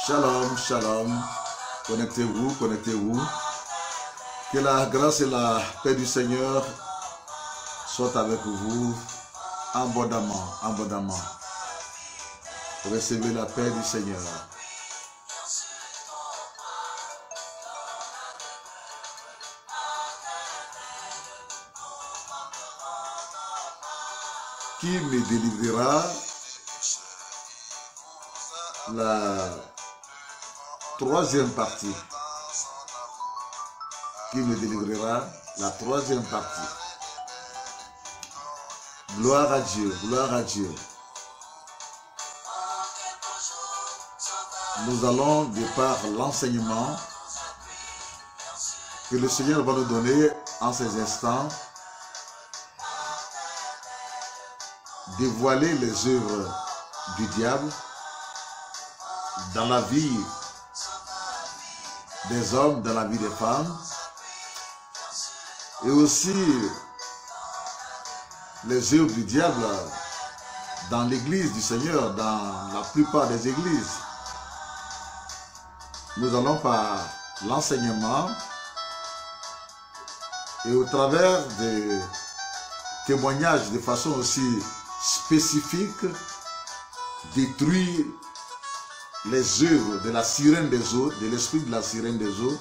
Shalom, shalom. Connectez-vous, connectez-vous. Que la grâce et la paix du Seigneur soient avec vous abondamment, abondamment. Recevez la paix du Seigneur. Qui me délivrera? La troisième partie. Qui me délivrera? La troisième partie. Gloire à Dieu, gloire à Dieu. Nous allons, de par l'enseignement que le Seigneur va nous donner en ces instants, dévoiler les œuvres du diable dans la vie des hommes, dans la vie des femmes, et aussi les œuvres du diable dans l'église du Seigneur, dans la plupart des églises. Nous allons par l'enseignement et au travers des témoignages de façon aussi spécifique, détruire les œuvres de la sirène des eaux, de l'esprit de la sirène des eaux,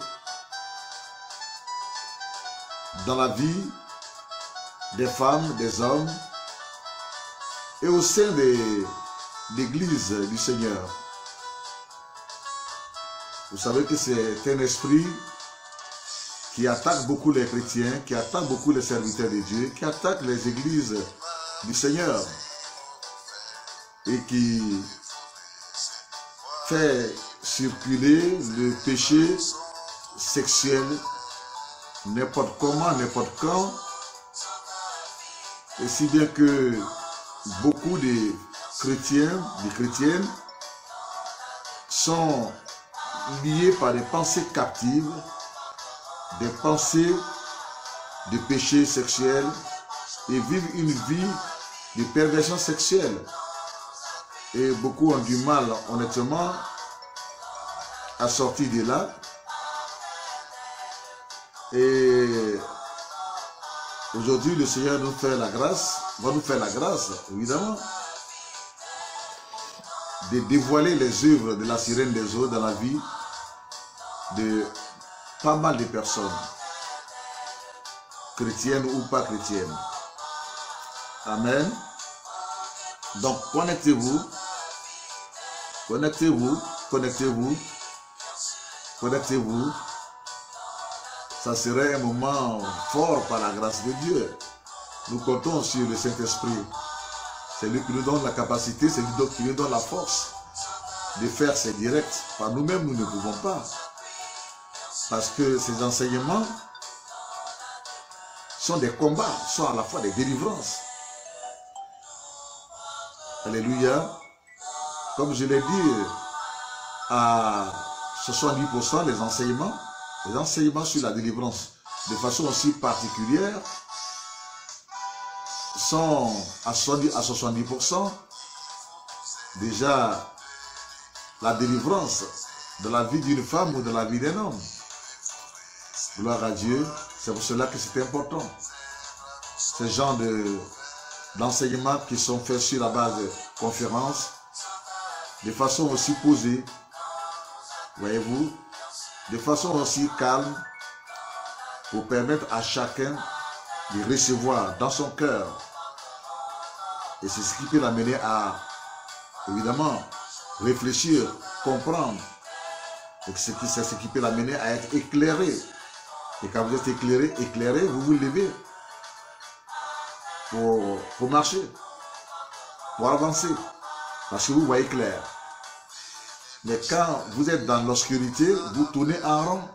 dans la vie des femmes, des hommes, et au sein de l'église du Seigneur. Vous savez que c'est un esprit qui attaque beaucoup les chrétiens, qui attaque beaucoup les serviteurs de Dieu, qui attaque les églises du Seigneur, et qui fait circuler le péché sexuel n'importe comment, n'importe quand, et si bien que beaucoup de chrétiens, de chrétiennes sont liés par des pensées captives, des pensées de péché sexuel, et vivent une vie de perversion sexuelle. Et beaucoup ont du mal, honnêtement, à sortir de là. Et aujourd'hui, le Seigneur nous fait la grâce, va nous faire la grâce, évidemment, de dévoiler les œuvres de la sirène des eaux dans la vie de pas mal de personnes, chrétiennes ou pas chrétiennes. Amen. Donc, connectez-vous, connectez-vous, connectez-vous, connectez-vous. Ça serait un moment fort par la grâce de Dieu. Nous comptons sur le Saint-Esprit. C'est lui qui nous donne la capacité, c'est lui qui nous donne la force de faire ces directs. Par nous-mêmes, nous ne pouvons pas. Parce que ces enseignements sont des combats, sont à la fois des délivrances. Alléluia. Comme je l'ai dit, à 70% les enseignements sur la délivrance de façon aussi particulière sont à 70% déjà la délivrance de la vie d'une femme ou de la vie d'un homme. Gloire à Dieu, c'est pour cela que c'est important. Ce genre d'enseignements qui sont faits sur la base de conférences, de façon aussi posée, voyez-vous, de façon aussi calme, pour permettre à chacun de recevoir dans son cœur. Et c'est ce qui peut l'amener à, évidemment, réfléchir, comprendre. Et c'est ce qui peut l'amener à être éclairé. Et quand vous êtes éclairé, vous vous levez pour marcher, pour avancer, parce que vous voyez clair. Mais quand vous êtes dans l'obscurité, vous tournez en rond.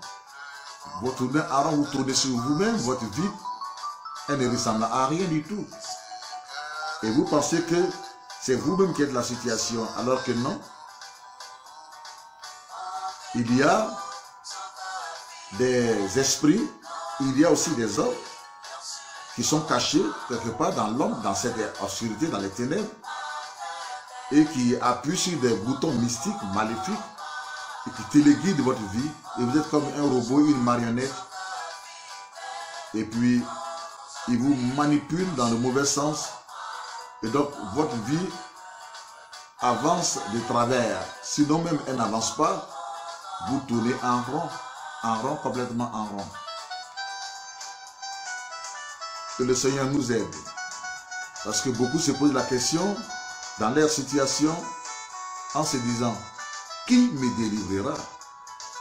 Vous tournez sur vous-même, votre vie, elle ne ressemble à rien du tout. Et vous pensez que c'est vous-même qui êtes la situation, alors que non. Il y a des esprits, il y a aussi des hommes qui sont cachés quelque part dans l'ombre, dans cette obscurité, dans les ténèbres, et qui appuient sur des boutons mystiques, maléfiques, et qui téléguide votre vie, et vous êtes comme un robot, une marionnette, et puis il vous manipule dans le mauvais sens, et donc votre vie avance de travers, sinon même elle n'avance pas, vous tournez en rond, complètement en rond. Que le Seigneur nous aide, parce que beaucoup se posent la question dans leur situation en se disant, qui me délivrera?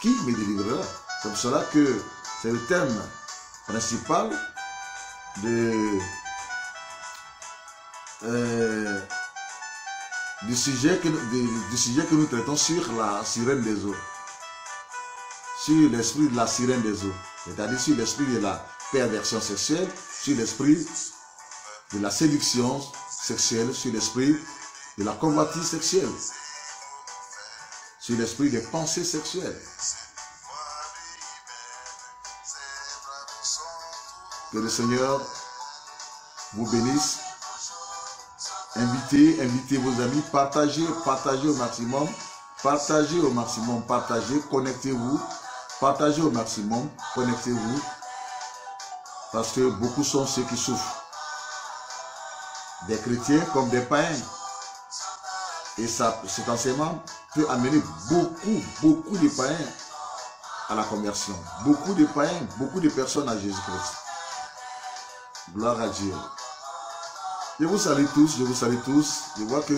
Qui me délivrera? C'est pour cela que c'est le thème principal du sujet que nous traitons sur la sirène des eaux. Sur l'esprit de la sirène des eaux. C'est-à-dire sur l'esprit de la perversion sexuelle, sur l'esprit de la séduction sexuelle, sur l'esprit de la convoitise sexuelle, sur l'esprit des pensées sexuelles. Que le Seigneur vous bénisse. Invitez vos amis, partagez au maximum, connectez-vous, partagez au maximum, connectez-vous, parce que beaucoup sont ceux qui souffrent, des chrétiens comme des païens, et ça, cet enseignement peut amener beaucoup de païens à la conversion, beaucoup de païens, beaucoup de personnes à Jésus-Christ. Gloire à Dieu. Je vous salue tous, Je vois que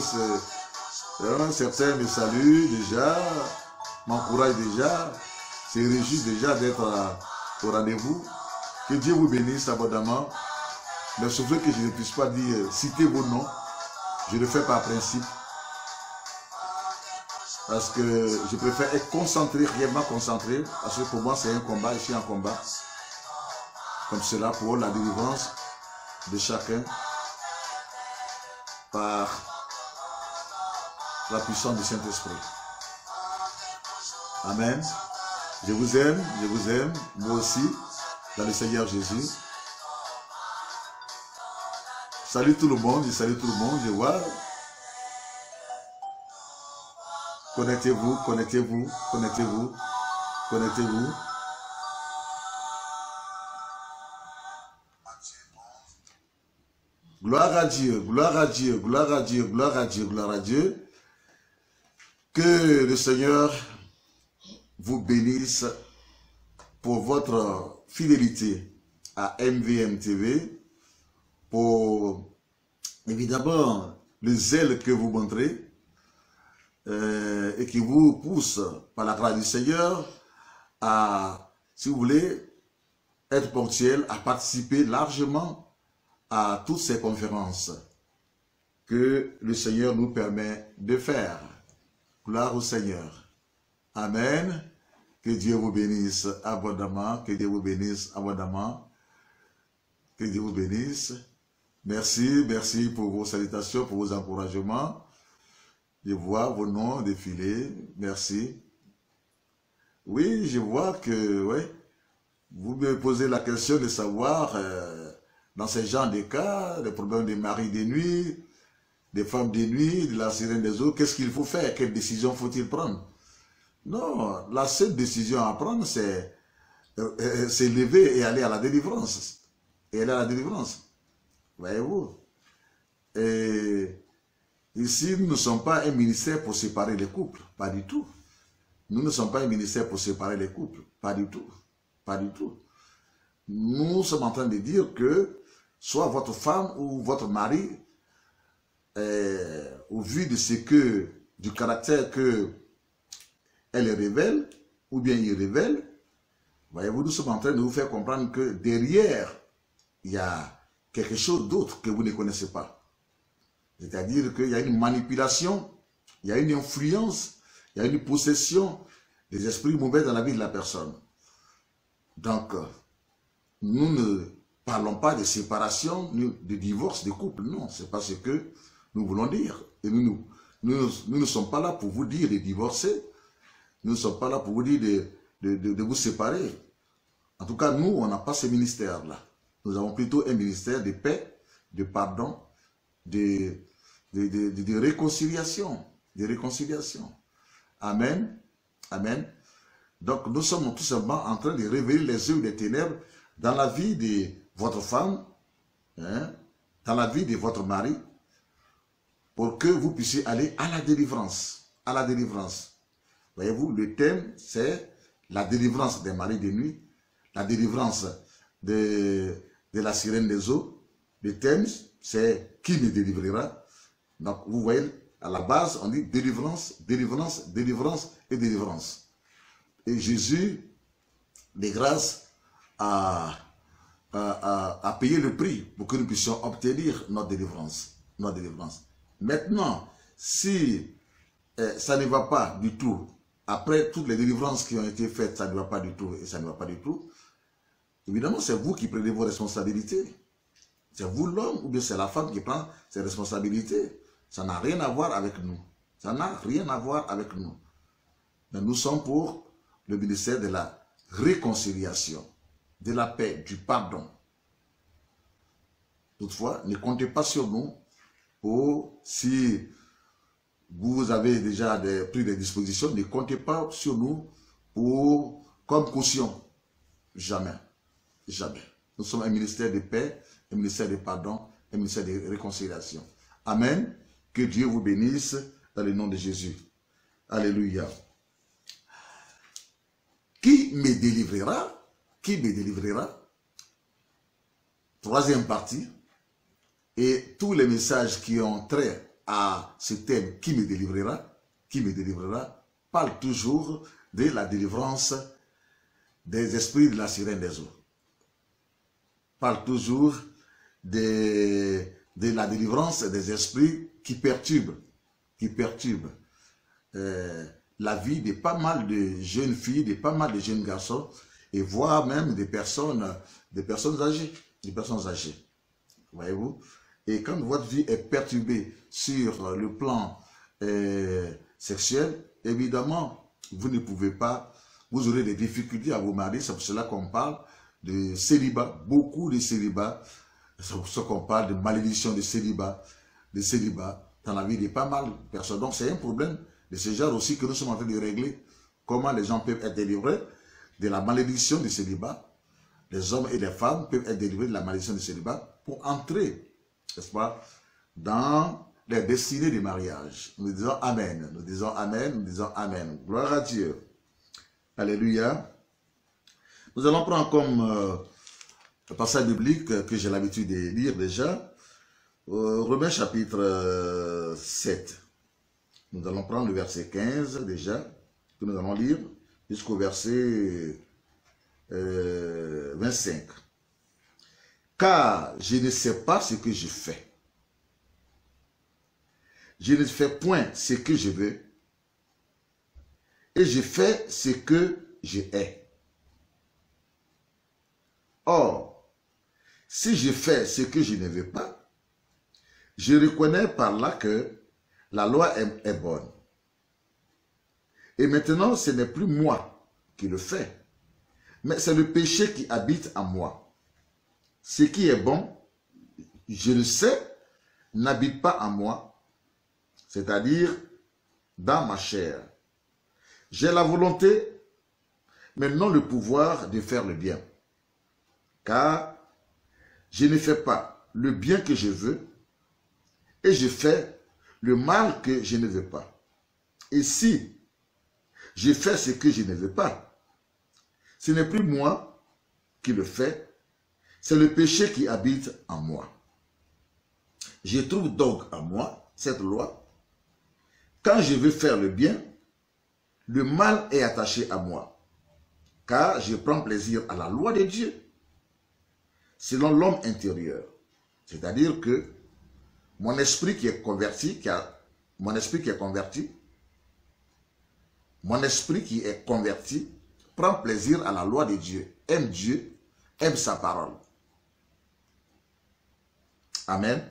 certains me saluent déjà, m'encouragent déjà, se réjouissent déjà d'être au rendez-vous. Que Dieu vous bénisse abondamment. Mais sauf que je ne puisse pas dire, citer vos noms, je le fais par principe. Parce que je préfère être concentré, réellement concentré, parce que pour moi c'est un combat, je suis en combat. Comme cela pour la délivrance de chacun. Par la puissance du Saint-Esprit. Amen. Je vous aime, moi aussi, dans le Seigneur Jésus. Salut tout le monde, je vois. Connectez-vous. Gloire à Dieu. Que le Seigneur vous bénisse pour votre fidélité à MVM TV, pour évidemment le zèle que vous montrez et qui vous pousse par la grâce du Seigneur à, si vous voulez, être ponctuel, à participer largement à toutes ces conférences que le Seigneur nous permet de faire. Gloire au Seigneur. Amen. Que Dieu vous bénisse abondamment. Que Dieu vous bénisse abondamment. Que Dieu vous bénisse. Merci pour vos salutations, pour vos encouragements. Je vois vos noms défiler. Merci. Oui, je vois que, ouais, vous me posez la question de savoir... dans ce genre de cas, les problèmes des maris de nuit, des femmes de nuit, de la sirène des eaux, qu'est-ce qu'il faut faire? Quelle décision faut-il prendre? Non, la seule décision à prendre, c'est lever et aller à la délivrance. Voyez-vous? Et ici, nous ne sommes pas un ministère pour séparer les couples, pas du tout. Nous ne sommes pas un ministère pour séparer les couples, pas du tout. Nous sommes en train de dire que soit votre femme ou votre mari, au vu de ce que, du caractère que elle révèle, ou bien il révèle, voyez-vous, nous sommes en train de vous faire comprendre que derrière, il y a quelque chose d'autre que vous ne connaissez pas. C'est-à-dire qu'il y a une manipulation, il y a une influence, il y a une possession des esprits mauvais dans la vie de la personne. Donc, nous ne parlons pas de séparation, de divorce, de couple. Non, c'est pas ce que nous voulons dire. Et nous ne sommes pas là pour vous dire de divorcer. Nous ne sommes pas là pour vous dire de vous séparer. En tout cas, nous, on n'a pas ce ministère-là. Nous avons plutôt un ministère de paix, de pardon, de réconciliation. Amen. Amen. Donc nous sommes tout simplement en train de révéler les œuvres des ténèbres dans la vie de votre femme, hein, dans la vie de votre mari, pour que vous puissiez aller à la délivrance. À la délivrance. Voyez-vous, le thème, c'est la délivrance des maris de nuit, la délivrance de la sirène des eaux. Le thème, c'est qui me délivrera. Donc, vous voyez, à la base, on dit délivrance, délivrance, délivrance et délivrance. Et Jésus, de grâce, a payé le prix pour que nous puissions obtenir notre délivrance. Notre délivrance. Maintenant, si ça ne va pas du tout, après toutes les délivrances qui ont été faites, ça ne va pas du tout et ça ne va pas du tout, évidemment, c'est vous qui prenez vos responsabilités. C'est vous l'homme ou bien c'est la femme qui prend ses responsabilités. Ça n'a rien à voir avec nous. Ça n'a rien à voir avec nous. Mais nous sommes pour le ministère de la réconciliation, de la paix, du pardon. Toutefois, ne comptez pas sur nous pour, si vous avez déjà pris des dispositions, ne comptez pas sur nous pour, comme caution. Jamais. Jamais. Nous sommes un ministère de paix, un ministère de pardon, un ministère de réconciliation. Amen. Que Dieu vous bénisse dans le nom de Jésus. Alléluia. Qui me délivrera? Qui me délivrera? Troisième partie. Et tous les messages qui ont trait à ce thème, qui me délivrera, parlent toujours de la délivrance des esprits de la sirène des eaux. Parle toujours de la délivrance des esprits qui perturbent la vie de pas mal de jeunes filles, de pas mal de jeunes garçons, et voire même des personnes âgées. Voyez-vous? Et quand votre vie est perturbée sur le plan sexuel, évidemment, vous ne pouvez pas, vous aurez des difficultés à vous marier. C'est pour cela qu'on parle de célibat, beaucoup de célibat. C'est pour ça qu'on parle de malédiction de célibat dans la vie de pas mal de personnes. Donc c'est un problème de ce genre aussi que nous sommes en train de régler. Comment les gens peuvent être délivrés de la malédiction du célibat. Les hommes et les femmes peuvent être délivrés de la malédiction du célibat pour entrer, n'est-ce pas, dans les destinées du mariage. Nous disons Amen, nous disons Amen, nous disons Amen. Gloire à Dieu. Alléluia. Nous allons prendre comme le passage biblique que j'ai l'habitude de lire déjà, Romains chapitre 7. Nous allons prendre le verset 15 déjà, que nous allons lire, jusqu'au verset 25. Car je ne sais pas ce que je fais. Je ne fais point ce que je veux, et je fais ce que je hais. Or, si je fais ce que je ne veux pas, je reconnais par là que la loi est bonne. Et maintenant, ce n'est plus moi qui le fais, mais c'est le péché qui habite en moi. Ce qui est bon, je le sais, n'habite pas en moi, c'est-à-dire dans ma chair. J'ai la volonté, mais non le pouvoir de faire le bien. Car je ne fais pas le bien que je veux, et je fais le mal que je ne veux pas. Et si je fais ce que je ne veux pas, ce n'est plus moi qui le fais, c'est le péché qui habite en moi. Je trouve donc en moi cette loi. Quand je veux faire le bien, le mal est attaché à moi, car je prends plaisir à la loi de Dieu, selon l'homme intérieur. C'est-à-dire que mon esprit qui est converti, mon esprit qui est converti, prend plaisir à la loi de Dieu, aime sa parole. Amen.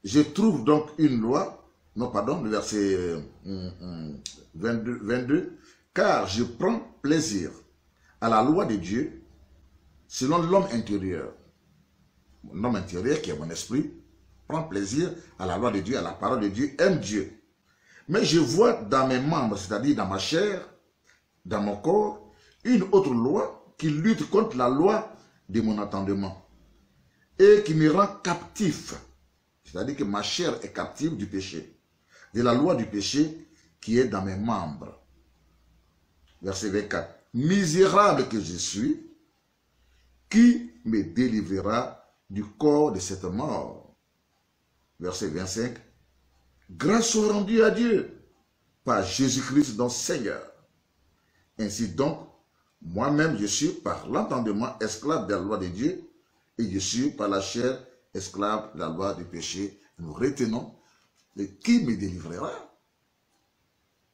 Je trouve donc une loi, non pardon, le verset 22, car je prends plaisir à la loi de Dieu selon l'homme intérieur. L'homme intérieur qui est mon esprit prend plaisir à la loi de Dieu, à la parole de Dieu, aime Dieu. Mais je vois dans mes membres, c'est-à-dire dans ma chair, dans mon corps, une autre loi qui lutte contre la loi de mon entendement et qui me rend captif. C'est-à-dire que ma chair est captive du péché, de la loi du péché qui est dans mes membres. Verset 24. Misérable que je suis, qui me délivrera du corps de cette mort? Verset 25. Grâce soit rendue à Dieu par Jésus-Christ notre Seigneur. Ainsi donc, moi-même je suis par l'entendement esclave de la loi de Dieu et je suis par la chair esclave de la loi du péché. Nous retenons de qui me délivrera?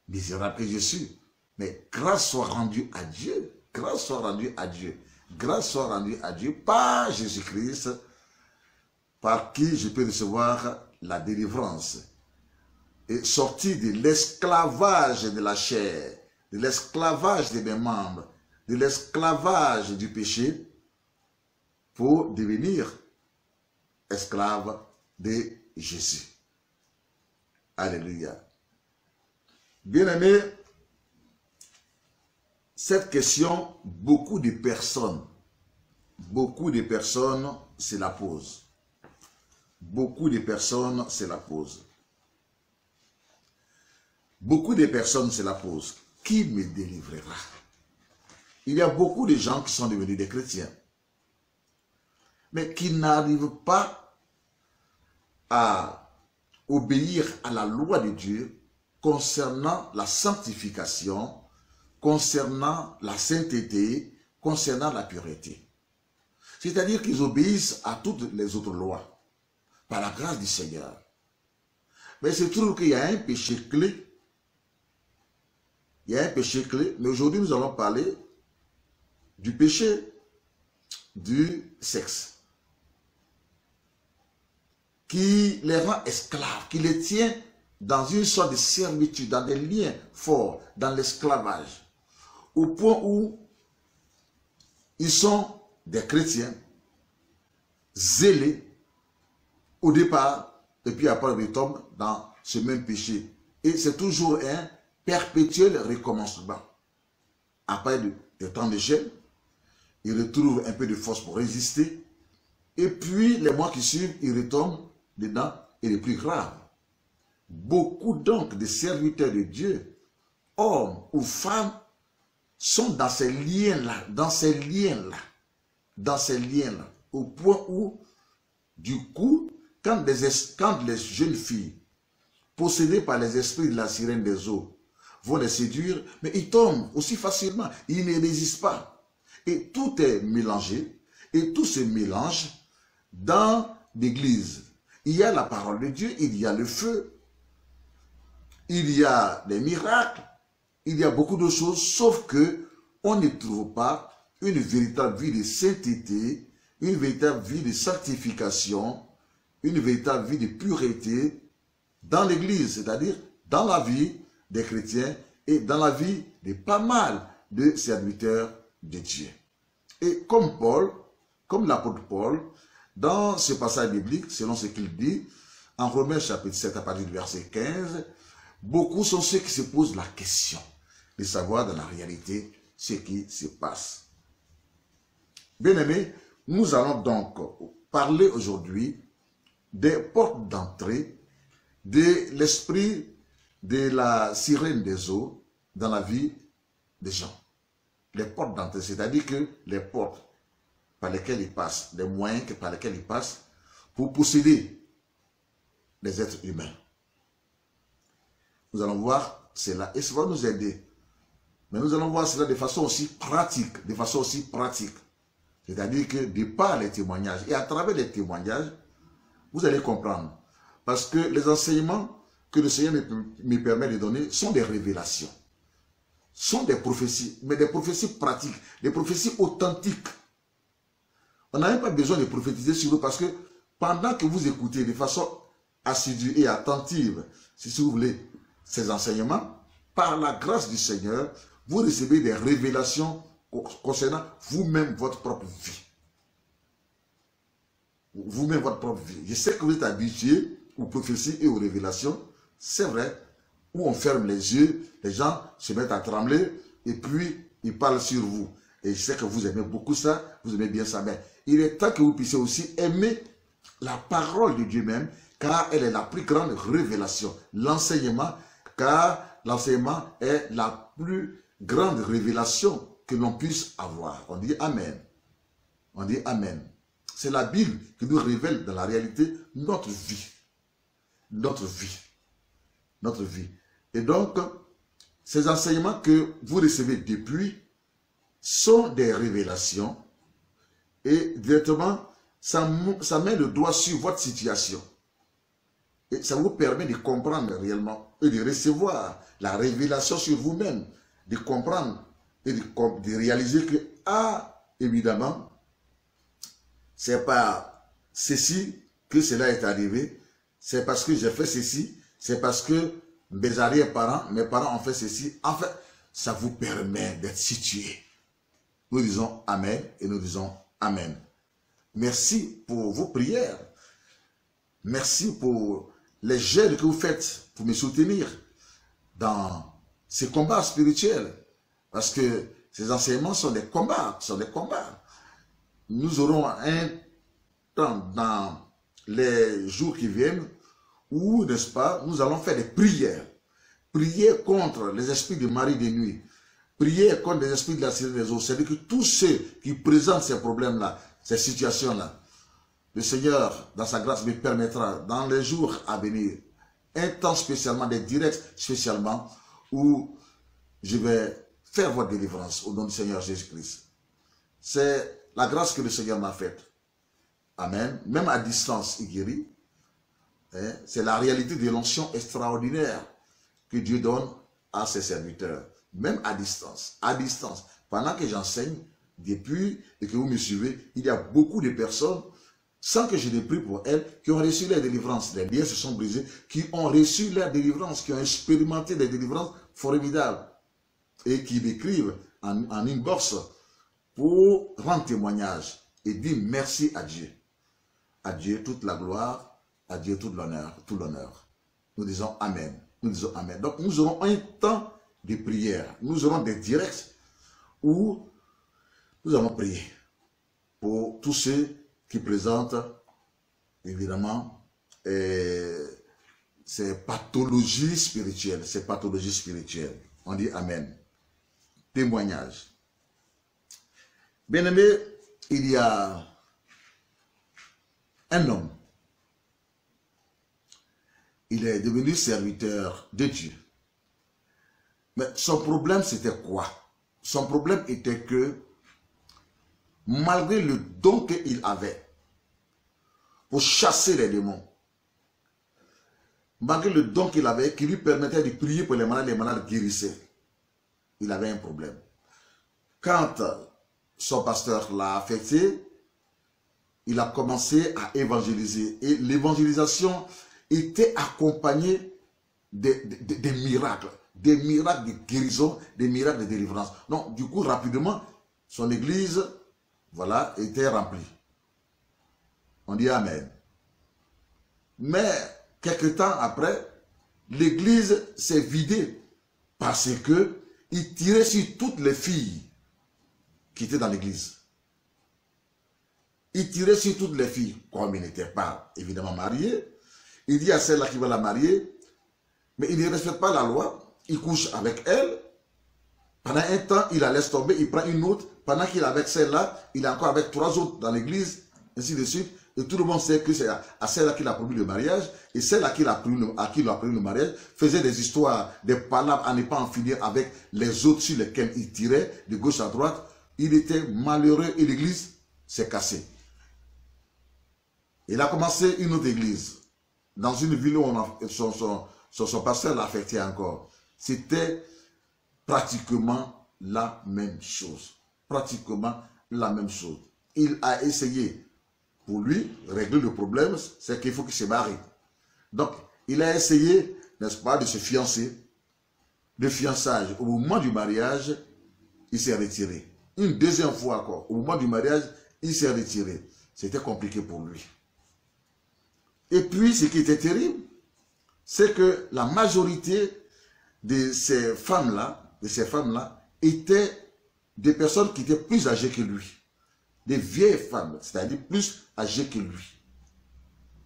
Misérable que je suis. Mais grâce soit rendue à Dieu. Grâce soit rendue à Dieu. Grâce soit rendue à Dieu par Jésus-Christ, par qui je peux recevoir la délivrance. Et sortir de l'esclavage de la chair, de l'esclavage de mes membres, de l'esclavage du péché, pour devenir esclave de Jésus. Alléluia. Bien-aimés, cette question, beaucoup de personnes se la posent. Beaucoup de personnes se la posent. Beaucoup de personnes se la posent. Qui me délivrera? Il y a beaucoup de gens qui sont devenus des chrétiens, mais qui n'arrivent pas à obéir à la loi de Dieu concernant la sanctification, concernant la sainteté, concernant la pureté. C'est-à-dire qu'ils obéissent à toutes les autres lois, par la grâce du Seigneur. Mais il se trouve qu'il y a un péché clé. Il y a un péché clé, mais aujourd'hui nous allons parler du péché du sexe, qui les rend esclaves, qui les tient dans une sorte de servitude, dans des liens forts, dans l'esclavage, au point où ils sont des chrétiens zélés au départ, et puis après ils tombent dans ce même péché. Et c'est toujours un perpétuel recommencement. Après des temps de jeûne, ils retrouvent un peu de force pour résister, et puis les mois qui suivent, ils retombent dedans, et le plus grave. Beaucoup donc de serviteurs de Dieu, hommes ou femmes, sont dans ces liens-là, au point où, du coup, quand les jeunes filles, possédées par les esprits de la sirène des eaux, vont les séduire, mais ils tombent aussi facilement, ils ne résistent pas. Et tout est mélangé, et tout se mélange dans l'église. Il y a la parole de Dieu, il y a le feu, il y a des miracles, il y a beaucoup de choses, sauf que on ne trouve pas une véritable vie de sainteté, une véritable vie de sanctification, une véritable vie de pureté dans l'église, c'est-à-dire dans la vie des chrétiens et dans la vie de pas mal de serviteurs de Dieu. Et comme Paul, comme l'apôtre Paul, dans ce passage biblique, selon ce qu'il dit, en Romains chapitre 7 à partir du verset 15, beaucoup sont ceux qui se posent la question de savoir dans la réalité ce qui se passe. Bien-aimés, nous allons donc parler aujourd'hui des portes d'entrée de l'esprit de la sirène des eaux dans la vie des gens. Les portes d'entrée, c'est-à-dire que les portes par lesquelles ils passent, les moyens par lesquels ils passent pour posséder les êtres humains. Nous allons voir cela et ça va nous aider. Mais nous allons voir cela de façon aussi pratique, C'est-à-dire que de par les témoignages et à travers les témoignages, vous allez comprendre. Parce que les enseignements que le Seigneur me permet de donner sont des révélations. Sont des prophéties, mais des prophéties pratiques, des prophéties authentiques. On n'a même pas besoin de prophétiser sur eux parce que pendant que vous écoutez de façon assidue et attentive, si vous voulez, ces enseignements, par la grâce du Seigneur, vous recevez des révélations concernant vous-même votre propre vie. Vous-même votre propre vie. Je sais que vous êtes habitué aux prophéties et aux révélations, c'est vrai, où on ferme les yeux, les gens se mettent à trembler et puis ils parlent sur vous. Et je sais que vous aimez beaucoup ça, vous aimez bien ça. Mais il est temps que vous puissiez aussi aimer la parole de Dieu même, car elle est la plus grande révélation. L'enseignement, car l'enseignement est la plus grande révélation que l'on puisse avoir. On dit Amen. On dit Amen. C'est la Bible qui nous révèle dans la réalité notre vie. Notre vie. Notre vie. Et donc, ces enseignements que vous recevez depuis sont des révélations et directement, ça met le doigt sur votre situation. Et ça vous permet de comprendre réellement et de recevoir la révélation sur vous-même, de comprendre et de réaliser que, évidemment, c'est pas ceci que cela est arrivé, c'est parce que j'ai fait ceci, c'est parce que mes arrière-parents, mes parents ont fait ceci. En fait, ça vous permet d'être situé. Nous disons Amen et nous disons Amen. Merci pour vos prières. Merci pour les gènes que vous faites pour me soutenir dans ces combats spirituels. Parce que ces enseignements sont des combats, Nous aurons un temps dans les jours qui viennent où, n'est-ce pas, nous allons faire des prières. Prier contre les esprits de mari de nuit. Prier contre les esprits de la série des eaux. C'est-à-dire que tous ceux qui présentent ces problèmes-là, ces situations-là, le Seigneur, dans sa grâce, me permettra, dans les jours à venir, un temps spécialement, des directs spécialement, où je vais faire votre délivrance au nom du Seigneur Jésus-Christ. C'est la grâce que le Seigneur m'a faite. Amen. Même à distance, il guérit. C'est la réalité de l'onction extraordinaire que Dieu donne à ses serviteurs. Même à distance. À distance. Pendant que j'enseigne, depuis et que vous me suivez, il y a beaucoup de personnes, sans que je n'ai pris pour elles, qui ont reçu leur délivrance. Les liens se sont brisés, qui ont reçu leur délivrance, qui ont expérimenté des délivrances formidables et qui m'écrivent en inbox pour rendre témoignage et dire merci à Dieu. À Dieu toute la gloire, à Dieu tout l'honneur. Nous disons Amen. Nous disons Amen. Donc nous aurons un temps de prière. Nous aurons des directs où nous allons prier pour tous ceux qui présentent, évidemment, ces pathologies spirituelles. Ces pathologies spirituelles. On dit Amen. Témoignage. Bien-aimé, il y a un homme. Il est devenu serviteur de Dieu. Mais son problème, c'était quoi? Son problème était que, malgré le don qu'il avait pour chasser les démons, malgré le don qu'il avait, qui lui permettait de prier pour les malades guérissaient, il avait un problème. Quand son pasteur l'a affecté, il a commencé à évangéliser. Et l'évangélisation était accompagnée des miracles. Des miracles de guérison, des miracles de délivrance. Donc, du coup, rapidement, son église, voilà, était remplie. On dit Amen. Mais, quelque temps après, l'église s'est vidée parce que il tirait sur toutes les filles qui étaient dans l'église. Il tirait sur toutes les filles, comme il n'était pas évidemment marié. Il dit à celle-là qui va la marier, mais il ne respecte pas la loi, il couche avec elle. Pendant un temps, il la laisse tomber, il prend une autre. Pendant qu'il est avec celle-là, il est encore avec 3 autres dans l'église, ainsi de suite. Et tout le monde sait que c'est à celle-là qu'il a promis le mariage. Et celle-là à qui il a promis le mariage faisait des histoires, des palabres à ne pas en finir avec les autres sur lesquels il tirait de gauche à droite. Il était malheureux et l'église s'est cassée. Il a commencé une autre église. Dans une ville où son pasteur l'a affecté encore. C'était pratiquement la même chose. Pratiquement la même chose. Il a essayé, pour lui, régler le problème, c'est qu'il faut qu'il se marie. Donc, il a essayé, n'est-ce pas, de se fiancer. Le fiançage, au moment du mariage, il s'est retiré. Une deuxième fois encore, au moment du mariage, il s'est retiré. C'était compliqué pour lui. Et puis, ce qui était terrible, c'est que la majorité de ces femmes-là, étaient des personnes qui étaient plus âgées que lui. Des vieilles femmes, c'est-à-dire plus âgées que lui.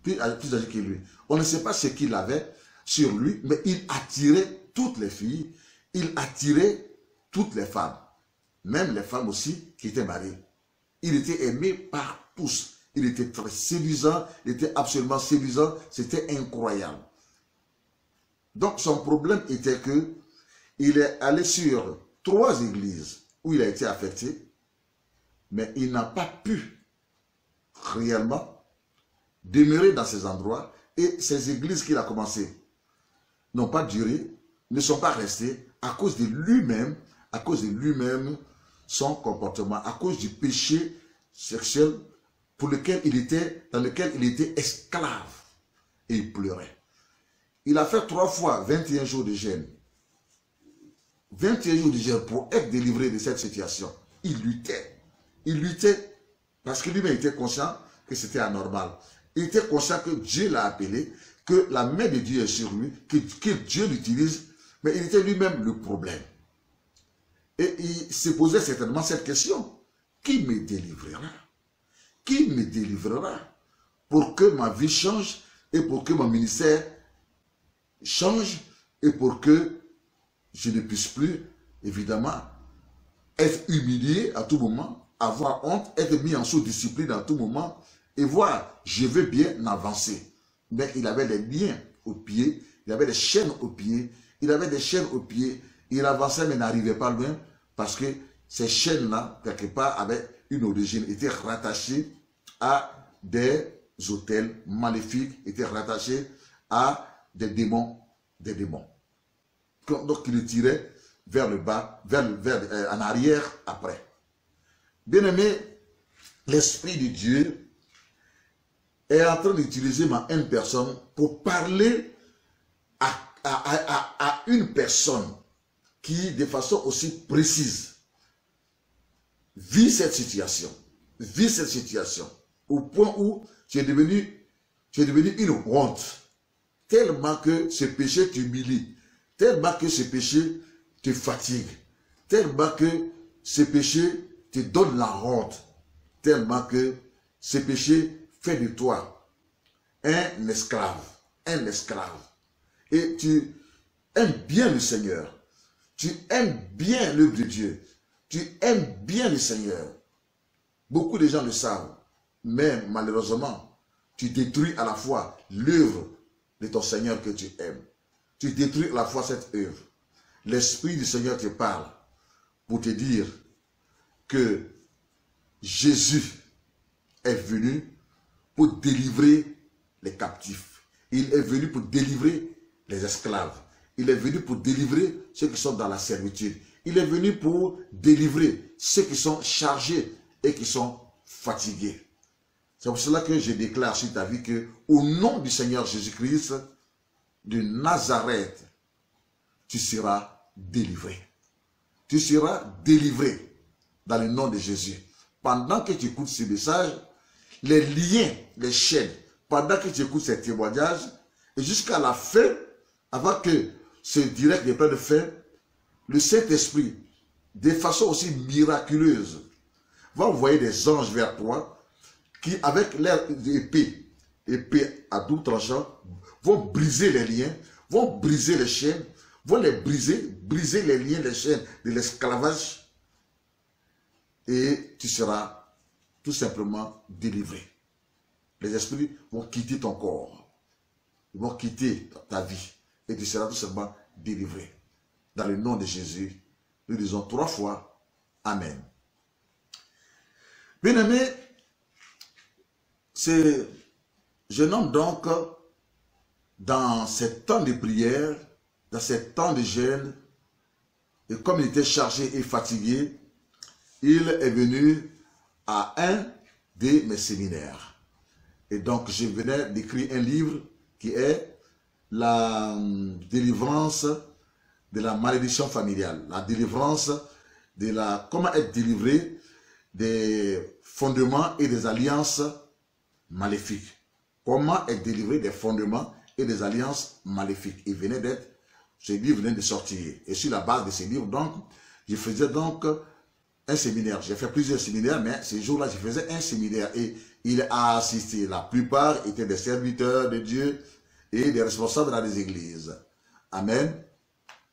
Plus âgées que lui. On ne sait pas ce qu'il avait sur lui, mais il attirait toutes les filles, il attirait toutes les femmes, même les femmes aussi qui étaient mariées. Il était aimé par tous. Il était très séduisant, il était absolument séduisant, c'était incroyable. Donc son problème était que il est allé sur 3 églises où il a été affecté, mais il n'a pas pu réellement demeurer dans ces endroits, et ces églises qu'il a commencées n'ont pas duré, ne sont pas restées à cause de lui-même, son comportement, à cause du péché sexuel dans lequel il était esclave, et il pleurait. Il a fait 3 fois 21 jours de jeûne. 21 jours de jeûne pour être délivré de cette situation. Il luttait. Il luttait parce que lui-même était conscient que c'était anormal. Il était conscient que Dieu l'a appelé, que la main de Dieu est sur lui, que Dieu l'utilise, mais il était lui-même le problème. Et il se posait certainement cette question. Qui me délivrera? Qui me délivrera pour que ma vie change et pour que mon ministère change et pour que je ne puisse plus, évidemment, être humilié à tout moment, avoir honte, être mis en sous-discipline à tout moment et voir, je veux bien avancer. Mais il avait des liens aux pieds, il avait des chaînes aux pieds, il avait des chaînes aux pieds, il avançait mais n'arrivait pas loin parce que ces chaînes-là, quelque part, avaient une origine, étaient rattachées à des autels maléfiques, étaient rattachées à des démons, Donc il le tirait vers le bas, en arrière après. Bien-aimé, l'Esprit de Dieu est en train d'utiliser une personne pour parler à une personne qui, de façon aussi précise, vit cette situation, au point où tu es devenu une honte, tellement que ce péché t'humilie, tellement que ce péché te fatigue, tellement que ce péché te donne la honte, tellement que ce péché fait de toi un esclave. Et tu aimes bien le Seigneur, tu aimes bien l'œuvre de Dieu, tu aimes bien le Seigneur. Beaucoup de gens le savent, mais malheureusement, tu détruis à la fois l'œuvre de ton Seigneur que tu aimes. Tu détruis à la fois cette œuvre. L'Esprit du Seigneur te parle pour te dire que Jésus est venu pour délivrer les captifs. Il est venu pour délivrer les esclaves. Il est venu pour délivrer ceux qui sont dans la servitude. Il est venu pour délivrer ceux qui sont chargés et qui sont fatigués. C'est pour cela que je déclare sur ta vie que, au nom du Seigneur Jésus-Christ de Nazareth, tu seras délivré. Tu seras délivré dans le nom de Jésus. Pendant que tu écoutes ce message, les liens, les chaînes, pendant que tu écoutes ces témoignages, et jusqu'à la fin, avant que ce direct n'est pas de fin, le Saint-Esprit, de façon aussi miraculeuse, va envoyer des anges vers toi qui, avec leur épée à double tranchant, vont briser les liens, vont briser les chaînes, vont les briser les liens, les chaînes de l'esclavage, et tu seras tout simplement délivré. Les esprits vont quitter ton corps, ils vont quitter ta vie, et tu seras tout simplement délivré. Dans le nom de Jésus, nous disons 3 fois Amen. Bien-aimé, ce jeune homme donc, dans ces temps de prière, dans ces temps de jeûne, et comme il était chargé et fatigué, il est venu à un de mes séminaires. Et donc, je venais d'écrire un livre qui est la délivrance de la malédiction familiale, la délivrance de la... Comment être délivré des fondements et des alliances maléfiques. Comment être délivré des fondements et des alliances maléfiques. Il venait d'être Ce livre venait de sortir. Et sur la base de ce livre, donc, je faisais donc un séminaire. J'ai fait plusieurs séminaires, mais ces jours-là, je faisais un séminaire. Et il a assisté. La plupart étaient des serviteurs de Dieu et des responsables dans les églises. Amen.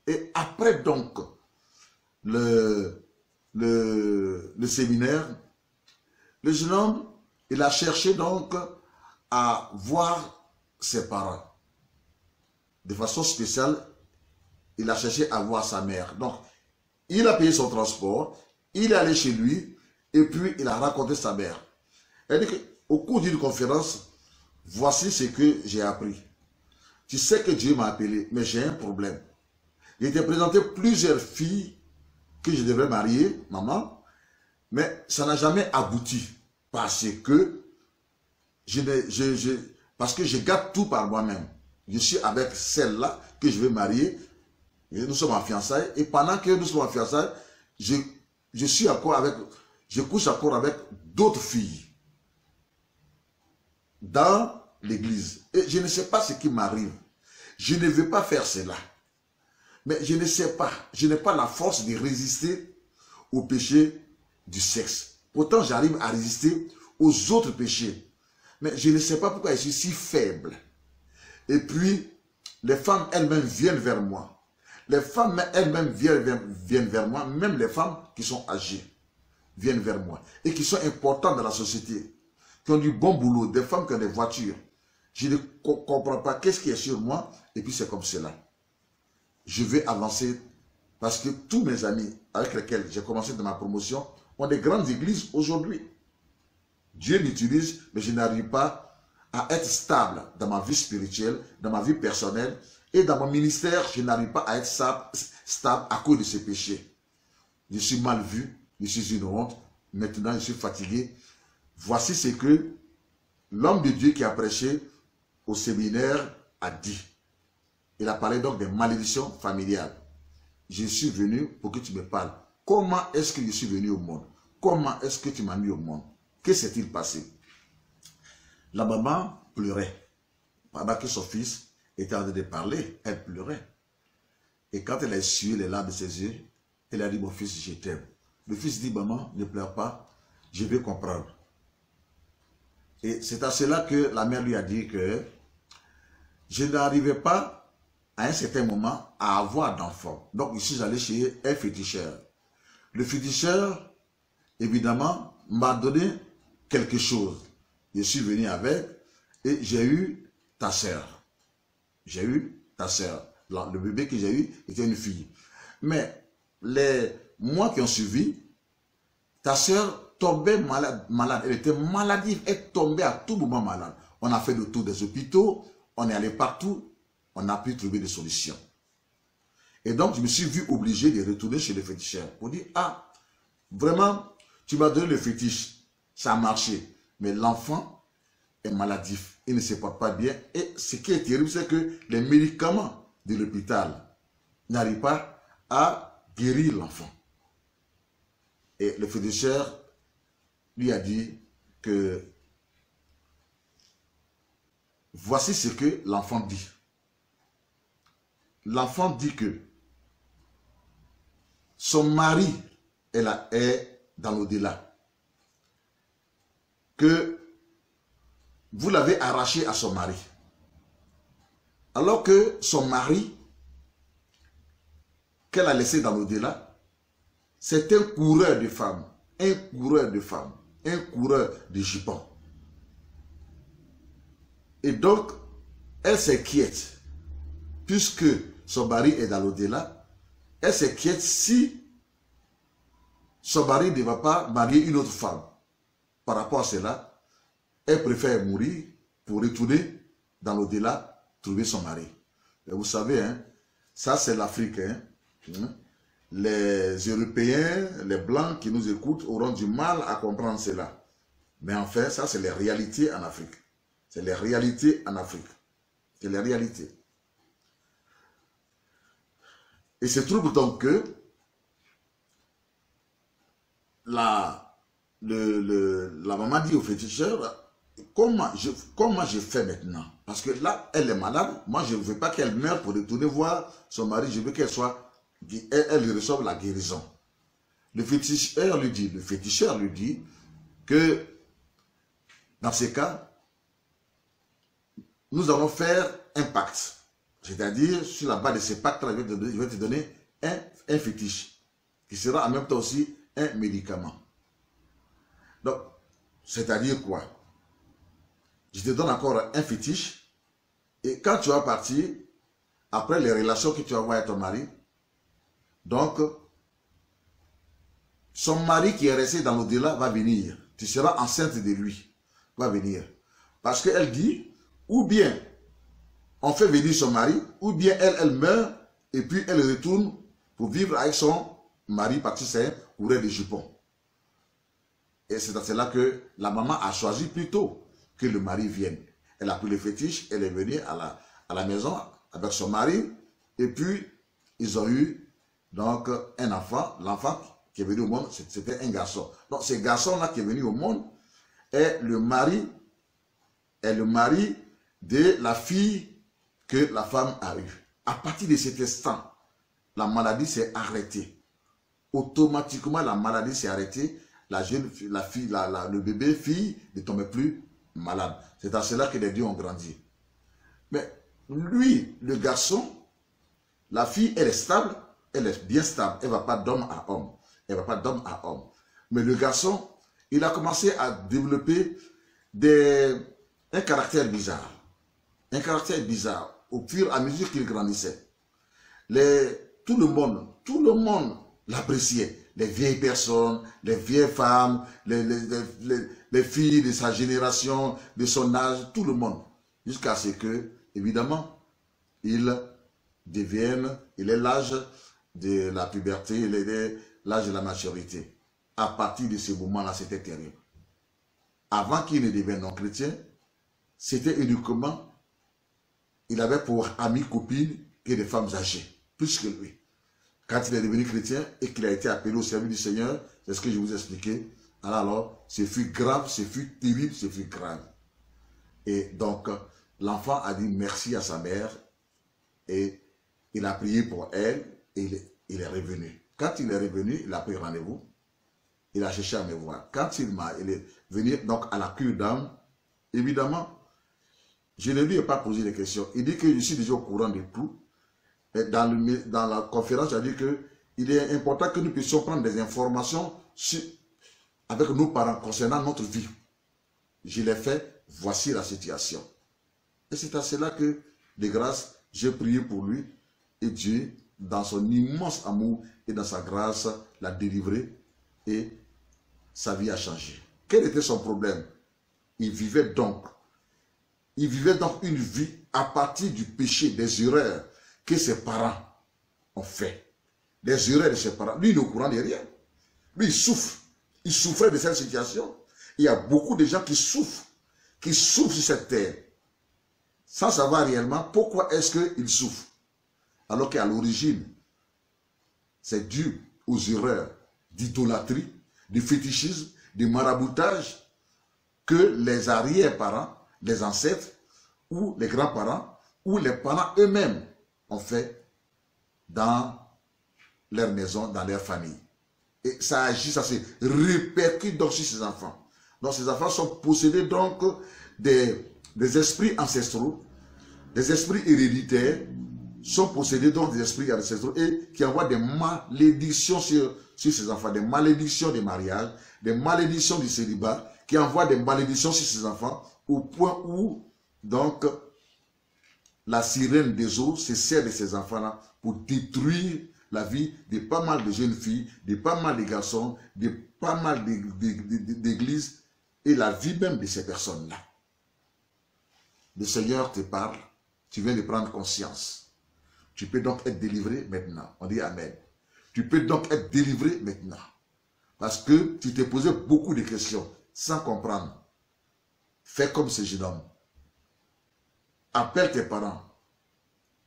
Et après donc le séminaire, le jeune homme, il a cherché donc à voir ses parents. De façon spéciale, il a cherché à voir sa mère. Donc, il a payé son transport, il est allé chez lui, et puis il a raconté sa mère. Elle dit qu'au cours d'une conférence, voici ce que j'ai appris. Tu sais que Dieu m'a appelé, mais j'ai un problème. Il t'ai présenté plusieurs filles que je devrais marier, maman, mais ça n'a jamais abouti parce que je garde tout par moi-même. Je suis avec celle-là que je vais marier. Nous sommes en fiançailles. Et pendant que nous sommes en fiançailles, je couche encore avec d'autres filles dans l'église. Et je ne sais pas ce qui m'arrive. Je ne veux pas faire cela. Mais je ne sais pas. Je n'ai pas la force de résister au péché du sexe. Pourtant, j'arrive à résister aux autres péchés. Mais je ne sais pas pourquoi je suis si faible. Et puis, les femmes elles-mêmes viennent vers moi. Les femmes elles-mêmes viennent vers moi. Même les femmes qui sont âgées viennent vers moi. Et qui sont importantes dans la société. Qui ont du bon boulot. Des femmes qui ont des voitures. Je ne comprends pas qu'est-ce qui est sur moi. Et puis c'est comme cela. Je vais avancer parce que tous mes amis avec lesquels j'ai commencé dans ma promotion ont des grandes églises aujourd'hui. Dieu m'utilise, mais je n'arrive pas à être stable dans ma vie spirituelle, dans ma vie personnelle et dans mon ministère. Je n'arrive pas à être stable à cause de ces péchés. Je suis mal vu, je suis une honte. Maintenant, je suis fatigué. Voici ce que l'homme de Dieu qui a prêché au séminaire a dit. Il a parlé donc des malédictions familiales. Je suis venu pour que tu me parles. Comment est-ce que je suis venu au monde? Comment est-ce que tu m'as mis au monde? Que s'est-il passé? La maman pleurait. Pendant que son fils était en train de parler, elle pleurait. Et quand elle a essuyé les larmes de ses yeux, elle a dit, mon fils, je t'aime. Le fils dit, maman, ne pleure pas, je vais comprendre. Et c'est à cela que la mère lui a dit que je n'arrivais pas à un certain moment à avoir d'enfants. Donc, je suis allé chez un féticheur. Le féticheur, évidemment, m'a donné quelque chose. Je suis venu avec et j'ai eu ta sœur. J'ai eu ta sœur. Le bébé que j'ai eu était une fille. Mais les mois qui ont suivi, ta sœur tombait malade. Elle était maladive. Elle tombait à tout moment malade. On a fait le tour des hôpitaux. On est allé partout. On n'a pu trouver de solution. Et donc, je me suis vu obligé de retourner chez le féticheur pour dire, ah, vraiment, tu m'as donné le fétiche, ça a marché. Mais l'enfant est maladif, il ne se porte pas bien. Et ce qui est terrible, c'est que les médicaments de l'hôpital n'arrivent pas à guérir l'enfant. Et le féticheur lui a dit que voici ce que l'enfant dit. L'enfant dit que son mari est dans l'au-delà. Que vous l'avez arraché à son mari. Alors que son mari, qu'elle a laissé dans l'au-delà, c'est un coureur de femmes. Un coureur de femmes. Un coureur de jupons. Et donc, elle s'inquiète. Puisque son mari est dans l'au-delà, elle s'inquiète si son mari ne va pas marier une autre femme. Par rapport à cela, elle préfère mourir pour retourner dans l'au-delà, trouver son mari. Et vous savez, hein, ça c'est l'Afrique. Hein. Les Européens, les Blancs qui nous écoutent auront du mal à comprendre cela. Mais en fait, ça c'est les réalités en Afrique. C'est les réalités en Afrique. C'est les réalités. Et c'est trouble donc que la maman dit au féticheur, comment je fais maintenant? Parce que là, elle est malade. Moi, je ne veux pas qu'elle meure pour retourner voir son mari. Je veux qu'elle reçoive la guérison. Le féticheur lui dit que dans ces cas, nous allons faire un pacte. C'est-à-dire, sur la base de ces pactes-là, je vais te donner un fétiche, qui sera en même temps aussi un médicament. Donc, c'est-à-dire quoi? Je te donne encore un fétiche, et quand tu vas partir, après les relations que tu vas avoir avec ton mari, donc, son mari qui est resté dans l'au-delà va venir. Tu seras enceinte de lui, va venir. Parce qu'elle dit, ou bien on fait venir son mari, ou bien elle meurt, et puis elle retourne pour vivre avec son mari, parce que c'est un coureur de jupons. Et c'est à cela que la maman a choisi plutôt que le mari vienne. Elle a pris le fétiche, elle est venue à la maison avec son mari, et puis ils ont eu donc un enfant. L'enfant qui est venu au monde, c'était un garçon. Donc ce garçon-là qui est venu au monde est le mari de la fille que la femme a eue. À partir de cet instant, la maladie s'est arrêtée. Automatiquement, la maladie s'est arrêtée. Le bébé fille ne tombait plus malade. C'est à cela que les deux ont grandi. Mais lui, le garçon, la fille, elle est stable, elle est bien stable. Elle ne va pas d'homme à homme. Elle ne va pas d'homme à homme. Mais le garçon, il a commencé à développer un caractère bizarre. Un caractère bizarre au fur et à mesure qu'il grandissait. Tout le monde l'appréciait. Les vieilles personnes, les vieilles femmes, les filles de sa génération, de son âge, tout le monde. Jusqu'à ce que, évidemment, il est l'âge de la puberté, il est l'âge de la maturité. À partir de ce moment-là, c'était terrible. Avant qu'il ne devienne non-chrétien, c'était uniquement, il avait pour amis, copines, que des femmes âgées, plus que lui. Quand il est devenu chrétien et qu'il a été appelé au service du Seigneur, c'est ce que je vous ai expliqué. Alors, ce fut grave, ce fut terrible, ce fut grave. Et donc, l'enfant a dit merci à sa mère et il a prié pour elle et il est revenu. Quand il est revenu, il a pris rendez-vous. Il a cherché à me voir. Quand il est venu donc à la cure d'âme, évidemment, je ne lui ai pas posé de questions. Il dit que je suis déjà au courant de tout. Et dans la conférence, j'ai dit qu'il est important que nous puissions prendre des informations avec nos parents concernant notre vie. Je l'ai fait, voici la situation. Et c'est à cela que, de grâce, j'ai prié pour lui. Et Dieu, dans son immense amour et dans sa grâce, l'a délivré et sa vie a changé. Quel était son problème? Il vivait donc une vie à partir du péché, des erreurs que ses parents ont fait. Les erreurs de ses parents. Lui, il est au courant de rien. Lui, il souffre. Il souffrait de cette situation. Il y a beaucoup de gens qui souffrent sur cette terre, sans savoir réellement pourquoi est-ce qu'ils souffrent. Alors qu'à l'origine, c'est dû aux erreurs d'idolâtrie, de fétichisme, de maraboutage que les arrière-parents, les ancêtres, ou les grands-parents, ou les parents eux-mêmes ont fait dans leur maison, dans leur famille. Et ça agit, ça se répercute donc sur ces enfants. Donc ces enfants sont possédés donc des esprits ancestraux, des esprits héréditaires, sont possédés donc des esprits ancestraux et qui envoient des malédictions sur ces enfants, des malédictions des mariages, des malédictions du célibat, qui envoient des malédictions sur ces enfants au point où donc la sirène des eaux se sert de ces enfants-là pour détruire la vie de pas mal de jeunes filles, de pas mal de garçons, de pas mal d'églises et la vie même de ces personnes-là. Le Seigneur te parle, tu viens de prendre conscience. Tu peux donc être délivré maintenant. On dit Amen. Tu peux donc être délivré maintenant. Parce que tu t'es posé beaucoup de questions sans comprendre. Fais comme ce jeune homme. Appelle tes parents.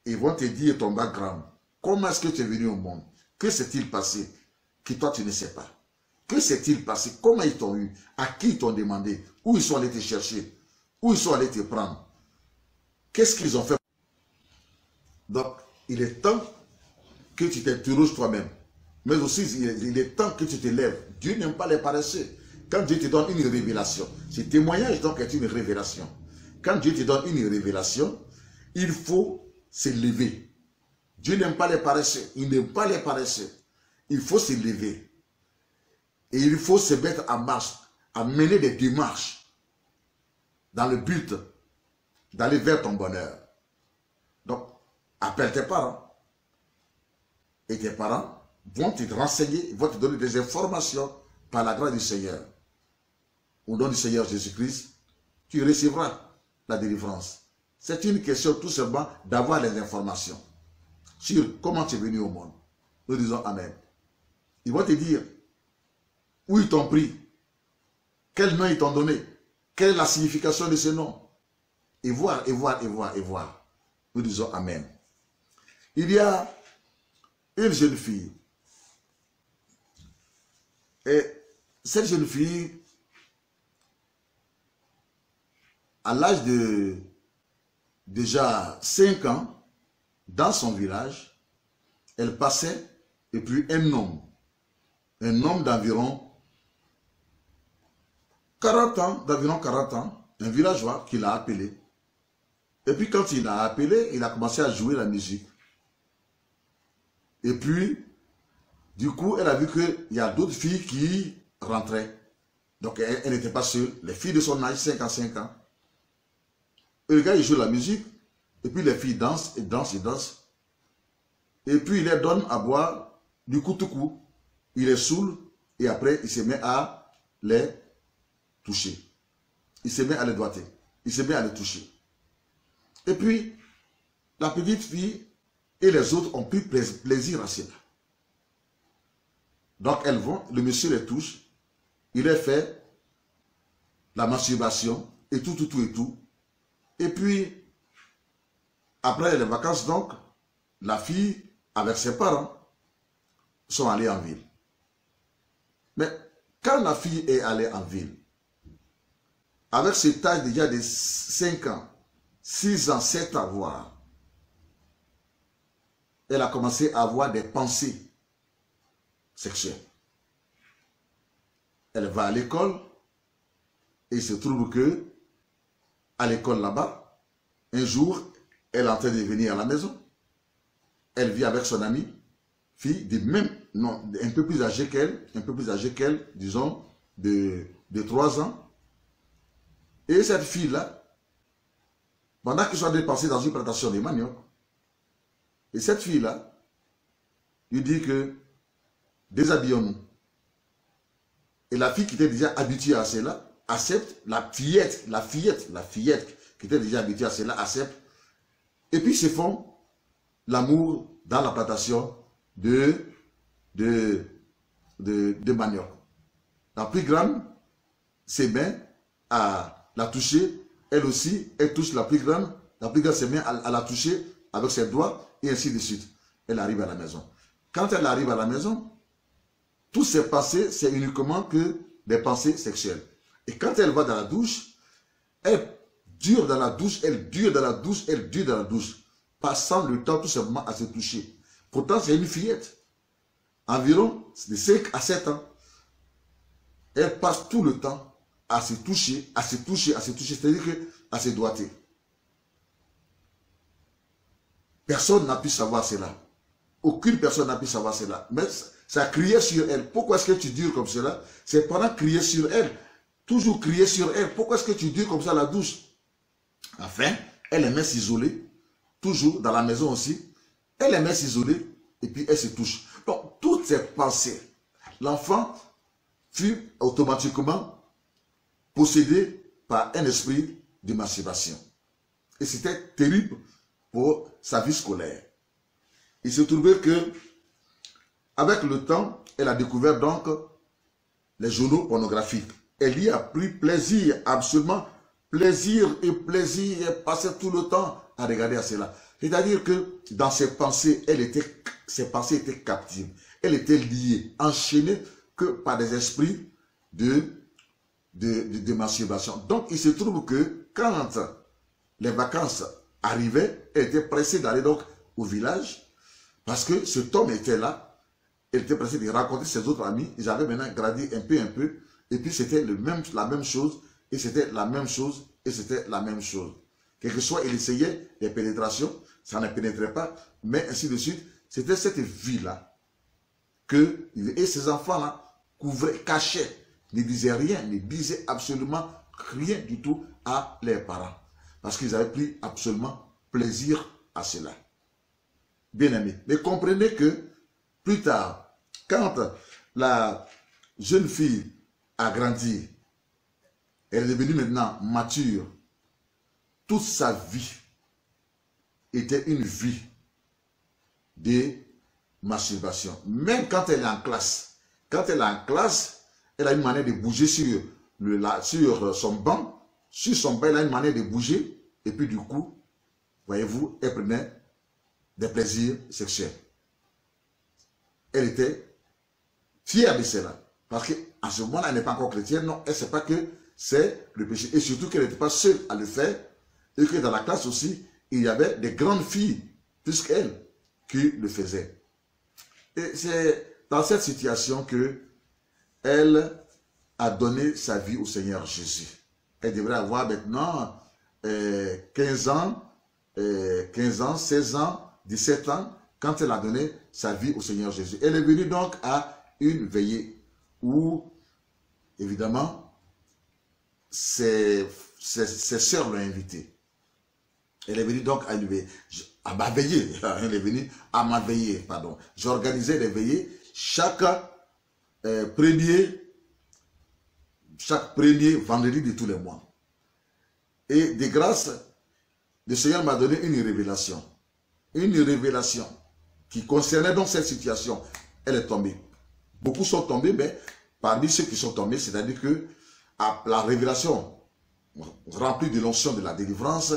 Ils vont te dire ton background. Comment est-ce que tu es venu au monde? Que s'est-il passé que toi tu ne sais pas? Que s'est-il passé? Comment ils t'ont eu? À qui ils t'ont demandé? Où ils sont allés te chercher? Où ils sont allés te prendre? Qu'est-ce qu'ils ont fait? Donc, il est temps que tu t'interroges toi-même. Mais aussi, il est temps que tu te lèves. Dieu n'aime pas les paresseux. Quand Dieu te donne une révélation, ce témoignage donc est une révélation. Quand Dieu te donne une révélation, il faut se lever. Dieu n'aime pas les paresseux. Il n'aime pas les paresseux. Il faut se lever. Et il faut se mettre en marche, à mener des démarches dans le but d'aller vers ton bonheur. Donc, appelle tes parents. Et tes parents vont te renseigner, vont te donner des informations par la grâce du Seigneur. Au nom du Seigneur Jésus-Christ, tu recevras la délivrance. C'est une question tout simplement d'avoir les informations sur comment tu es venu au monde. Nous disons Amen. Ils vont te dire où ils t'ont pris, quel nom ils t'ont donné, quelle est la signification de ce nom. Et voir, et voir, et voir, et voir. Nous disons Amen. Il y a une jeune fille. Et cette jeune fille, à l'âge de déjà 5 ans, dans son village, elle passait, et puis un homme d'environ 40 ans, un villageois qui l'a appelé. Et puis quand il l'a appelé, il a commencé à jouer la musique. Et puis, du coup, elle a vu qu'il y a d'autres filles qui rentraient. Donc, elle n'était pas seule. Les filles de son âge, 5 ans. Et le gars, il joue la musique. Et puis, les filles dansent, et dansent, et dansent. Et puis, il les donne à boire du coup tout coup. Il les saoule. Et après, il se met à les toucher. Il se met à les doigter. Il se met à les toucher. Et puis, la petite fille et les autres ont pris plaisir à cela. Donc elles vont, le monsieur les touche, il les fait la masturbation et tout. Et puis, après les vacances donc, la fille avec ses parents sont allés en ville. Mais quand la fille est allée en ville, avec cet âge déjà de 5 ans, 6 ans, 7 ans voire, elle a commencé à avoir des pensées sexuelles. Elle va à l'école et il se trouve que à l'école là-bas, un jour, elle est en train de venir à la maison. Elle vit avec son amie, fille de même, non, un peu plus âgée qu'elle, disons, de 3 ans. Et cette fille-là, pendant qu'ils sont dépensés dans une plantation de manioc, et cette fille-là, il dit que déshabillons-nous. Et la fille qui était déjà habituée à cela, accepte, la fillette qui était déjà habituée à cela, accepte. Et puis ils se font l'amour dans la plantation de manioc. La plus grande se met à la toucher, elle aussi, elle touche la plus grande se met à la toucher avec ses doigts, et ainsi de suite. Elle arrive à la maison. Quand elle arrive à la maison, tout s'est passé, c'est uniquement que des pensées sexuelles. Et quand elle va dans la douche, elle dure dans la douche, passant le temps tout simplement à se toucher. Pourtant, c'est une fillette, environ de 5 à 7 ans. Elle passe tout le temps à se toucher, c'est-à-dire à se doigter. Personne n'a pu savoir cela. Aucune personne n'a pu savoir cela. Mais ça criait sur elle. Pourquoi est-ce que tu dures comme cela? Ses parents criaient sur elle. Toujours crier sur elle. Pourquoi est-ce que tu dures comme ça à la douche? Enfin, elle aimait s'isoler. Toujours dans la maison aussi. Elle aimait s'isoler. Et puis elle se touche. Donc, toutes ces pensées, l'enfant fut automatiquement possédé par un esprit de masturbation. Et c'était terrible pour sa vie scolaire. Il se trouvait que, avec le temps, elle a découvert donc les journaux pornographiques. Elle y a pris plaisir, absolument plaisir, elle passait tout le temps à regarder à cela. C'est-à-dire que dans ses pensées, ses pensées étaient captives. Elle était liée, enchaînée que par des esprits de masturbation. Donc, il se trouve que quand les vacances arrivaient, elle était pressée d'aller donc au village parce que cet homme était là. Elle était pressée de rencontrer ses autres amis. Ils avaient maintenant grandi un peu. Et puis, c'était la même chose. Et c'était la même chose. Et c'était la même chose. Quel que soit, il essayait des pénétrations. Ça ne pénétrait pas. Mais ainsi de suite. C'était cette vie-là que, et ces enfants-là couvraient, cachaient, ne disaient rien, ne disaient absolument rien du tout à leurs parents. Parce qu'ils avaient pris absolument plaisir à cela. Bien aimé. Mais comprenez que plus tard, quand la jeune fille a grandi, elle est devenue maintenant mature, toute sa vie était une vie de masturbation. Même quand elle est en classe. Quand elle est en classe, elle a une manière de bouger sur son banc. Sur son banc, elle a une manière de bouger. Et puis du coup, voyez-vous, elle prenait des plaisirs sexuels. Elle était fière de cela. Parce qu'en ce moment-là, elle n'est pas encore chrétienne. Non, elle ne sait pas que c'est le péché. Et surtout qu'elle n'était pas seule à le faire. Et que dans la classe aussi, il y avait des grandes filles, plus qu'elle, qui le faisaient. Et c'est dans cette situation que elle a donné sa vie au Seigneur Jésus. Elle devrait avoir maintenant 15 ans, 16 ans, 17 ans, quand elle a donné sa vie au Seigneur Jésus. Elle est venue donc à une veillée où, évidemment, ses sœurs l'ont invitée. Elle est venue donc à une veillée. À ma veillée. Elle est venue à ma veillée, pardon. J'organisais des veillées chaque premier vendredi de tous les mois. Et de grâce, le Seigneur m'a donné une révélation. Une révélation qui concernait donc cette situation. Elle est tombée. Beaucoup sont tombés, mais parmi ceux qui sont tombés, c'est-à-dire que à la révélation remplie de l'onction de la délivrance,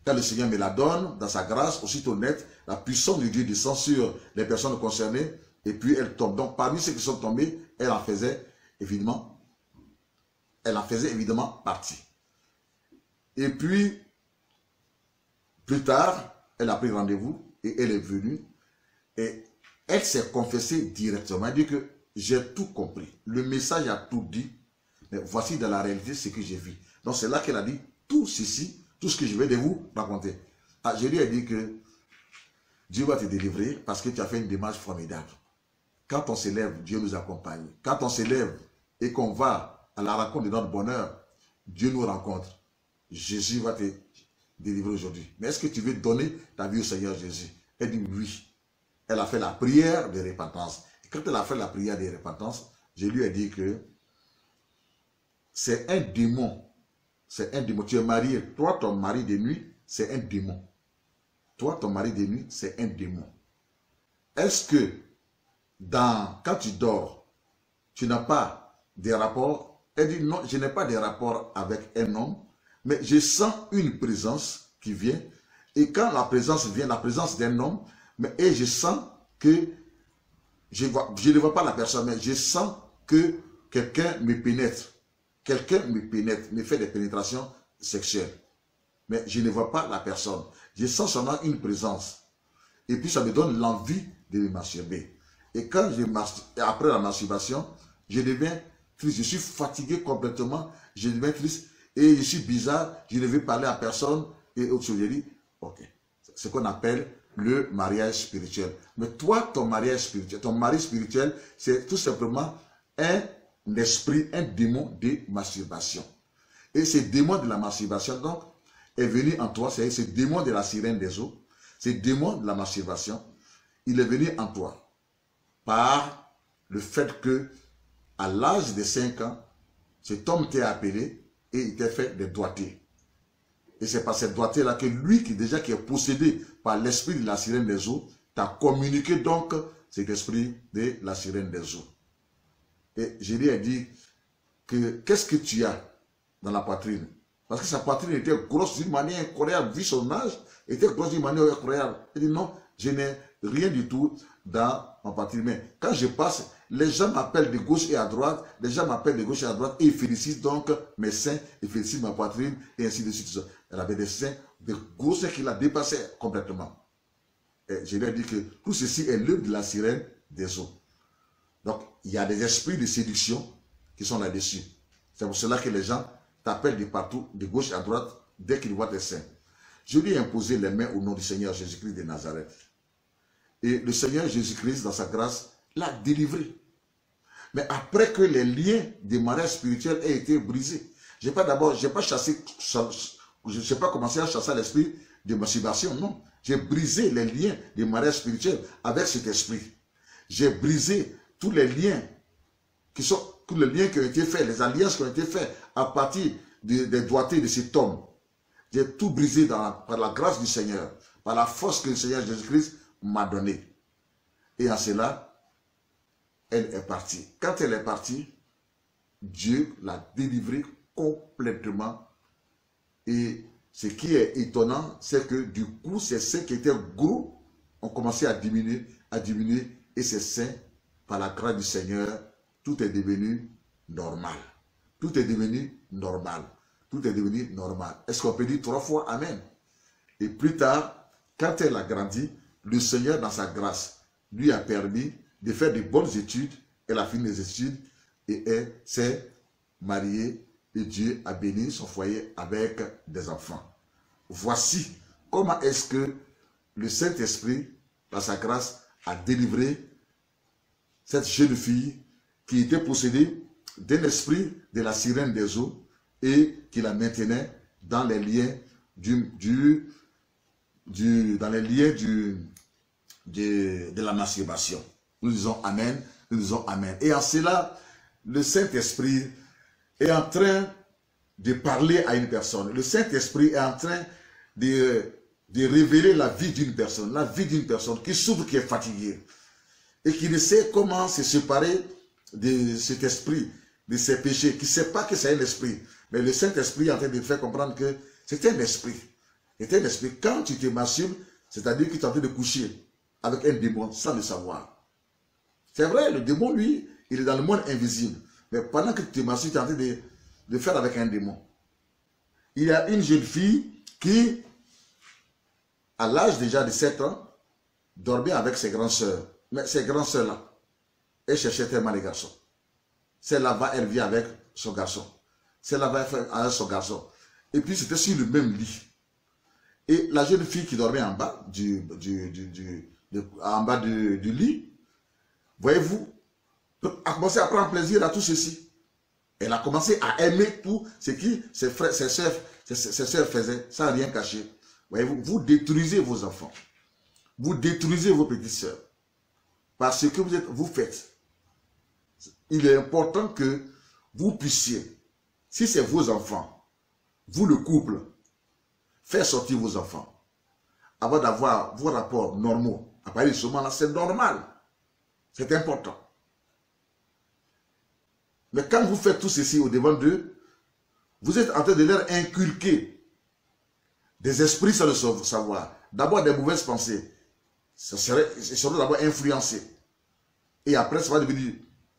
quand le Seigneur me la donne, dans sa grâce, aussitôt net, la puissance de Dieu descend sur les personnes concernées, et puis elle tombe. Donc parmi ceux qui sont tombés, elle en faisait évidemment partie. Et puis, plus tard, elle a pris rendez-vous, et elle est venue, et elle s'est confessée directement. Elle dit que j'ai tout compris. Le message a tout dit, mais voici dans la réalité ce que j'ai vu. Donc c'est là qu'elle a dit tout ceci, tout ce que je vais de vous raconter. Ah, je lui ai dit que Dieu va te délivrer parce que tu as fait une démarche formidable. Quand on s'élève, Dieu nous accompagne. Quand on s'élève et qu'on va à la rencontre de notre bonheur, Dieu nous rencontre. Jésus va te délivrer aujourd'hui. Mais est-ce que tu veux donner ta vie au Seigneur Jésus? Elle dit oui. Elle a fait la prière de repentance. Et quand elle a fait la prière de repentance, je lui ai dit que c'est un démon. C'est un démon. Tu es marié. Toi, ton mari de nuit, c'est un démon. Toi, ton mari de nuit, c'est un démon. Est-ce que quand tu dors, tu n'as pas de rapport? Elle dit non, je n'ai pas de rapport avec un homme, mais je sens une présence qui vient. Et quand la présence vient, la présence d'un homme, et je sens que, je ne vois pas la personne, mais je sens que quelqu'un me pénètre. Quelqu'un me pénètre, me fait des pénétrations sexuelles. Mais je ne vois pas la personne. Je sens seulement une présence. Et puis ça me donne l'envie de me masturber. Et quand après la masturbation, je deviens triste. Je suis fatigué complètement. Je deviens triste. Et je suis bizarre. Je ne veux parler à personne. Et autre chose, je dis, ok. C'est ce qu'on appelle le mariage spirituel. Mais toi, ton mariage spirituel, ton mari spirituel, c'est tout simplement un esprit, un démon de masturbation. Et ce démon de la masturbation, donc, est venu en toi, c'est ce démon de la sirène des eaux, ce démon de la masturbation, il est venu en toi par le fait que, à l'âge de 5 ans, cet homme t'a appelé et il t'a fait des doigtés. Et c'est par cette doigté-là que lui, qui est possédé par l'esprit de la sirène des eaux, t'a communiqué donc cet esprit de la sirène des eaux. Et je lui ai dit que qu'est-ce que tu as dans la poitrine? Parce que sa poitrine était grosse d'une manière incroyable, vu son âge, était grosse d'une manière incroyable. Il dit non, je n'ai rien du tout dans ma poitrine. Mais quand je passe, Les gens m'appellent de gauche et à droite, les gens m'appellent de gauche et à droite, et ils félicitent donc mes seins, ils félicitent ma poitrine, et ainsi de suite. Elle avait des seins de gauche qui la dépassaient complètement. Et je lui ai dit que tout ceci est l'œuvre de la sirène des eaux. Donc, il y a des esprits de séduction qui sont là-dessus. C'est pour cela que les gens t'appellent de partout, de gauche à droite, dès qu'ils voient tes seins. Je lui ai imposé les mains au nom du Seigneur Jésus-Christ de Nazareth. Et le Seigneur Jésus-Christ, dans sa grâce, l'a délivré. Mais après que les liens des mariages spirituels aient été brisés, j'ai pas commencé à chasser l'esprit de masturbation, non. J'ai brisé les liens des mariages spirituels avec cet esprit. J'ai brisé tous les liens qui ont été faits, les alliances qui ont été faites à partir des doigtés de cet homme. J'ai tout brisé par la grâce du Seigneur, par la force que le Seigneur Jésus-Christ m'a donnée. Et en cela, elle est partie. Quand elle est partie, Dieu l'a délivrée complètement. Et ce qui est étonnant, c'est que du coup, ces seins qui étaient gros ont commencé à diminuer, et ces seins, par la grâce du Seigneur, tout est devenu normal. Tout est devenu normal. Tout est devenu normal. Est-ce qu'on peut dire 3 fois Amen? Et plus tard, quand elle a grandi, le Seigneur, dans sa grâce, lui a permis de faire de bonnes études. Elle a fini les études et elle s'est mariée et Dieu a béni son foyer avec des enfants. Voici comment est-ce que le Saint-Esprit, dans sa grâce, a délivré cette jeune fille qui était possédée d'un esprit de la sirène des eaux et qui la maintenait dans les liens de la masturbation. Nous disons Amen, nous disons Amen. Et en cela, le Saint-Esprit est en train de parler à une personne. Le Saint-Esprit est en train de révéler la vie d'une personne qui souffre, qui est fatiguée et qui ne sait comment se séparer de cet esprit, de ses péchés, qui ne sait pas que c'est un esprit. Mais le Saint-Esprit est en train de faire comprendre que c'est un esprit. C'est un esprit. Quand tu te masturbes, c'est-à-dire que tu es en train de coucher avec un démon sans le savoir. C'est vrai, le démon, lui, il est dans le monde invisible. Mais pendant que tu te masturbes, tu es en train de faire avec un démon. Il y a une jeune fille qui, à l'âge déjà de 7 ans, dormait avec ses grandes sœurs. Mais ces grandes sœurs-là, elles cherchaient tellement les garçons. Celle-là, elle vit avec son garçon. Celle-là va avec son garçon. Et puis, c'était sur le même lit. Et la jeune fille qui dormait en bas du lit, voyez-vous, a commencé à prendre plaisir à tout ceci. Elle a commencé à aimer tout ce qui ses sœurs faisaient sans rien cacher. Voyez-vous, vous détruisez vos enfants. Vous détruisez vos petites sœurs. Parce que vous faites. Il est important que vous puissiez, si c'est vos enfants, vous le couple, faire sortir vos enfants, avant d'avoir vos rapports normaux. À partir de ce moment-là, c'est normal. C'est important. Mais quand vous faites tout ceci au devant d'eux, vous êtes en train de leur inculquer des esprits sans le savoir. D'abord des mauvaises pensées. Ils seront d'abord influencés. Et après, ça va devenir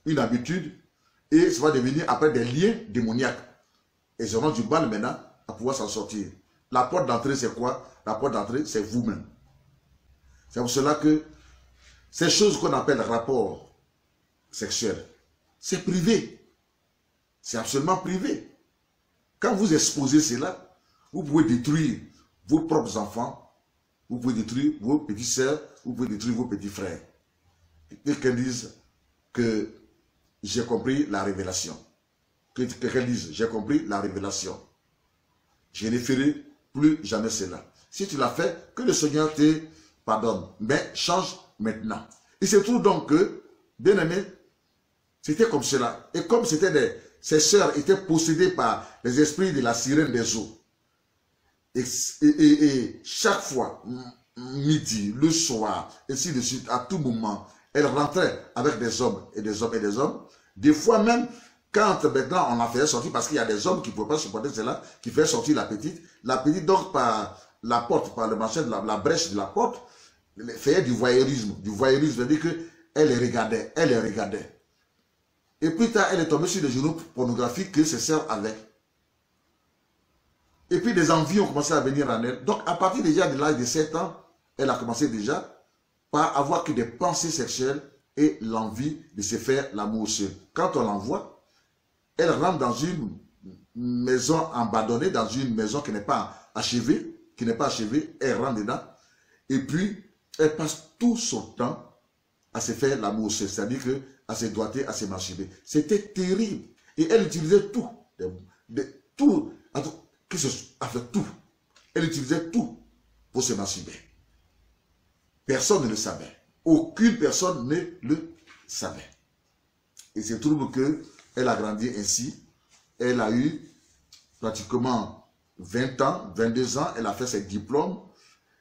une habitude. Et ça va devenir après des liens démoniaques. Et ils auront du mal maintenant à pouvoir s'en sortir. La porte d'entrée, c'est quoi? La porte d'entrée, c'est vous-même. C'est pour cela que ces choses qu'on appelle rapport sexuel, c'est privé. C'est absolument privé. Quand vous exposez cela, vous pouvez détruire vos propres enfants, vous pouvez détruire vos petites sœurs, vous pouvez détruire vos petits frères. Quelqu'un dise que j'ai compris la révélation. Que quelqu'un dise j'ai compris la révélation. Je ne ferai plus jamais cela. Si tu l'as fait, que le Seigneur te pardonne. Mais change maintenant. Il se trouve donc que, bien aimé, c'était comme cela. Et comme ces sœurs étaient possédées par les esprits de la sirène des eaux. Et chaque fois, midi, le soir, ainsi de suite, à tout moment, elles rentraient avec des hommes et des hommes et des hommes. Des fois même, quand maintenant on la faisait sortir, parce qu'il y a des hommes qui ne pouvaient pas supporter cela, qui faisaient sortir la petite donc par la porte, par le machin, la brèche de la porte, faisait du voyeurisme. Du voyeurisme veut dire qu'elle les regardait, Et plus tard, elle est tombée sur des journaux pornographiques que ses sœurs avaient. Et puis des envies ont commencé à venir en elle. Donc à partir déjà de l'âge de 7 ans, elle a commencé déjà par avoir que des pensées sexuelles et l'envie de se faire l'amour seul. Quand on l'envoie, elle rentre dans une maison abandonnée, dans une maison qui n'est pas achevée, elle rentre dedans. Et puis, elle passe tout son temps à se faire l'amour seul, c'est-à-dire à se doiter, à se masturber. C'était terrible. Et elle utilisait tout. Tout. Elle utilisait tout pour se masturber. Personne ne le savait. Aucune personne ne le savait. Et c'est trouble qu'elle a grandi ainsi. Elle a eu pratiquement 20 ans, 22 ans. Elle a fait ses diplômes.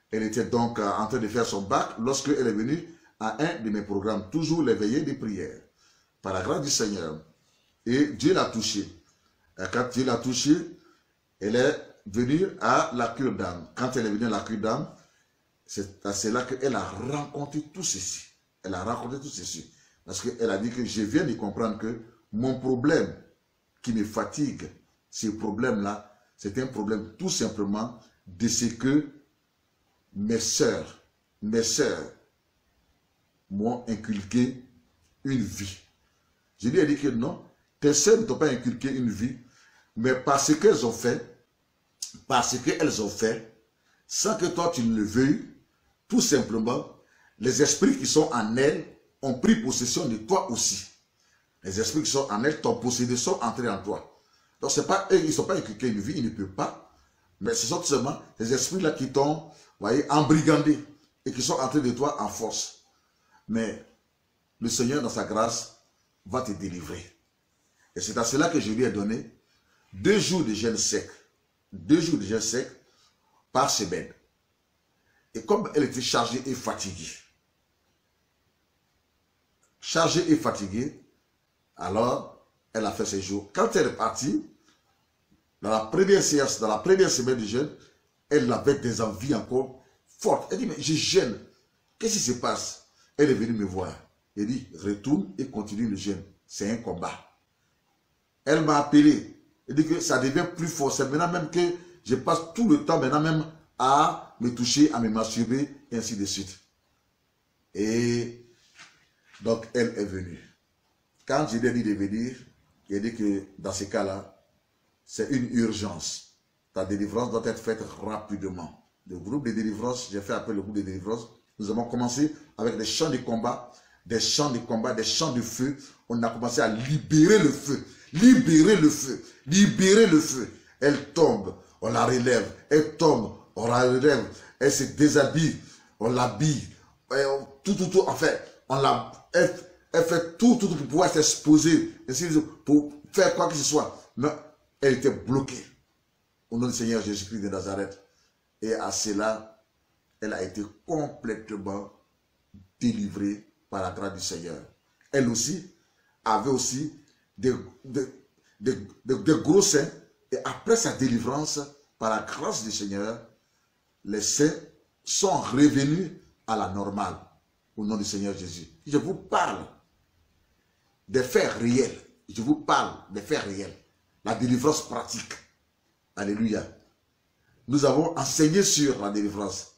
Elle était donc en train de faire son bac lorsqu'elle est venue à un de mes programmes, toujours les veillées de prière, par la grâce du Seigneur. Et Dieu l'a touchée. Et quand Dieu l'a touchée, elle est venue à la cure d'âme. Quand elle est venue à la cure d'âme, c'est là qu'elle a rencontré tout ceci. Elle a rencontré tout ceci. Parce qu'elle a dit que je viens de comprendre que mon problème qui me fatigue, ce problème-là, c'est un problème tout simplement de ce que mes sœurs m'ont inculqué une vie. Je lui ai dit que non, tes sœurs ne t'ont pas inculqué une vie, mais parce qu'elles ont fait, sans que toi tu ne le veuilles, tout simplement, les esprits qui sont en elles ont pris possession de toi aussi. Les esprits qui sont en elles t'ont possédé, sont entrés en toi. Donc c'est pas eux, ils ne sont pas inculqués une vie, ils ne peuvent pas, mais ce sont seulement les esprits-là qui t'ont, embrigandé et qui sont entrés de toi en force. Mais le Seigneur, dans sa grâce, va te délivrer. Et c'est à cela que je lui ai donné 2 jours de jeûne sec. 2 jours de jeûne sec par semaine. Et comme elle était chargée et fatiguée, alors elle a fait ses jours. Quand elle est partie, dans la première séance, dans la première semaine de jeûne, elle avait des envies encore fortes. Elle dit, mais je jeûne. Qu'est-ce qui se passe? Elle est venue me voir. Elle dit, retourne et continue le jeûne. C'est un combat. Elle m'a appelé. Elle dit que ça devient plus fort. C'est maintenant même que je passe tout le temps maintenant même à me toucher, à me masturber, et ainsi de suite. Et donc, elle est venue. Quand je lui ai dit de venir, il dit que dans ces cas-là, c'est une urgence. Ta délivrance doit être faite rapidement. Le groupe de délivrance, j'ai fait appel au groupe de délivrance. Nous avons commencé avec des chants de combat, des chants de feu. On a commencé à libérer le feu. Libérer le feu. Libérer le feu. Elle tombe, on la relève. Elle tombe, on la relève. Elle se déshabille, on l'habille. Tout, en fait, elle fait tout pour pouvoir s'exposer. Pour faire quoi que ce soit. Mais elle était bloquée. Au nom du Seigneur Jésus-Christ de Nazareth. Et à cela, elle a été complètement délivrée par la grâce du Seigneur. Elle aussi avait aussi des gros seins. Et après sa délivrance, par la grâce du Seigneur, les seins sont revenus à la normale. Au nom du Seigneur Jésus. Je vous parle des faits réels. Je vous parle des faits réels. La délivrance pratique. Alléluia. Nous avons enseigné sur la délivrance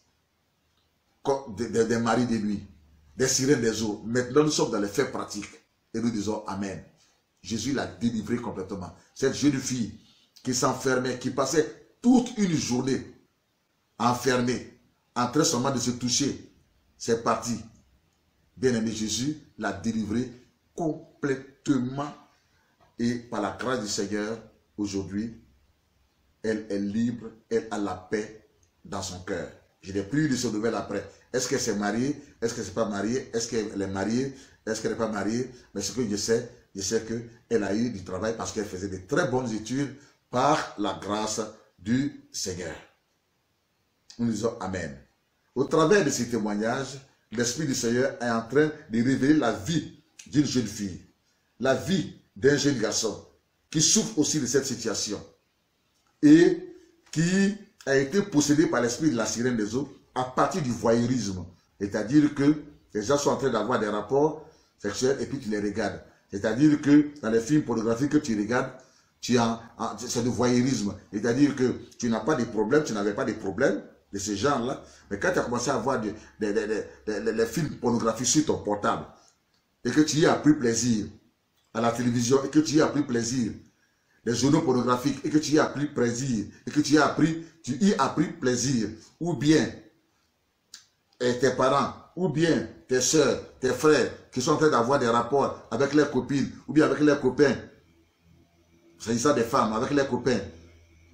des maris de nuit, des sirènes des eaux. Maintenant, nous sommes dans les faits pratiques. Et nous disons Amen. Jésus l'a délivré complètement. Cette jeune fille qui s'enfermait, qui passait toute une journée enfermée, en train seulement de se toucher, c'est parti. Bien-aimé, Jésus l'a délivré complètement. Et par la grâce du Seigneur, aujourd'hui, elle est libre, elle a la paix dans son cœur. Je n'ai plus eu de ces nouvelles après. Est-ce qu'elle s'est mariée? Est-ce qu'elle ne s'est pas mariée? Est-ce qu'elle est mariée? Est-ce qu'elle n'est pas mariée? Mais ce que je sais qu'elle a eu du travail parce qu'elle faisait de très bonnes études par la grâce du Seigneur. Nous disons Amen. Au travers de ces témoignages, l'Esprit du Seigneur est en train de révéler la vie d'une jeune fille, la vie d'un jeune garçon qui souffre aussi de cette situation et qui a été possédé par l'esprit de la sirène des eaux à partir du voyeurisme. C'est-à-dire que les gens sont en train d'avoir des rapports sexuels et puis tu les regardes. C'est-à-dire que dans les films pornographiques que tu regardes, c'est du voyeurisme. C'est-à-dire que tu n'as pas de problème, tu n'avais pas de problème de ce genre-là. Mais quand tu as commencé à voir les films pornographiques sur ton portable, et que tu y as pris plaisir, à la télévision, et que tu y as pris plaisir, les journaux pornographiques, et que tu y as pris plaisir, et que tu y as pris plaisir, ou bien tes parents, ou bien tes soeurs, tes frères, qui sont en train d'avoir des rapports avec leurs copines, ou bien avec leurs copains, s'agissant des femmes, avec leurs copains,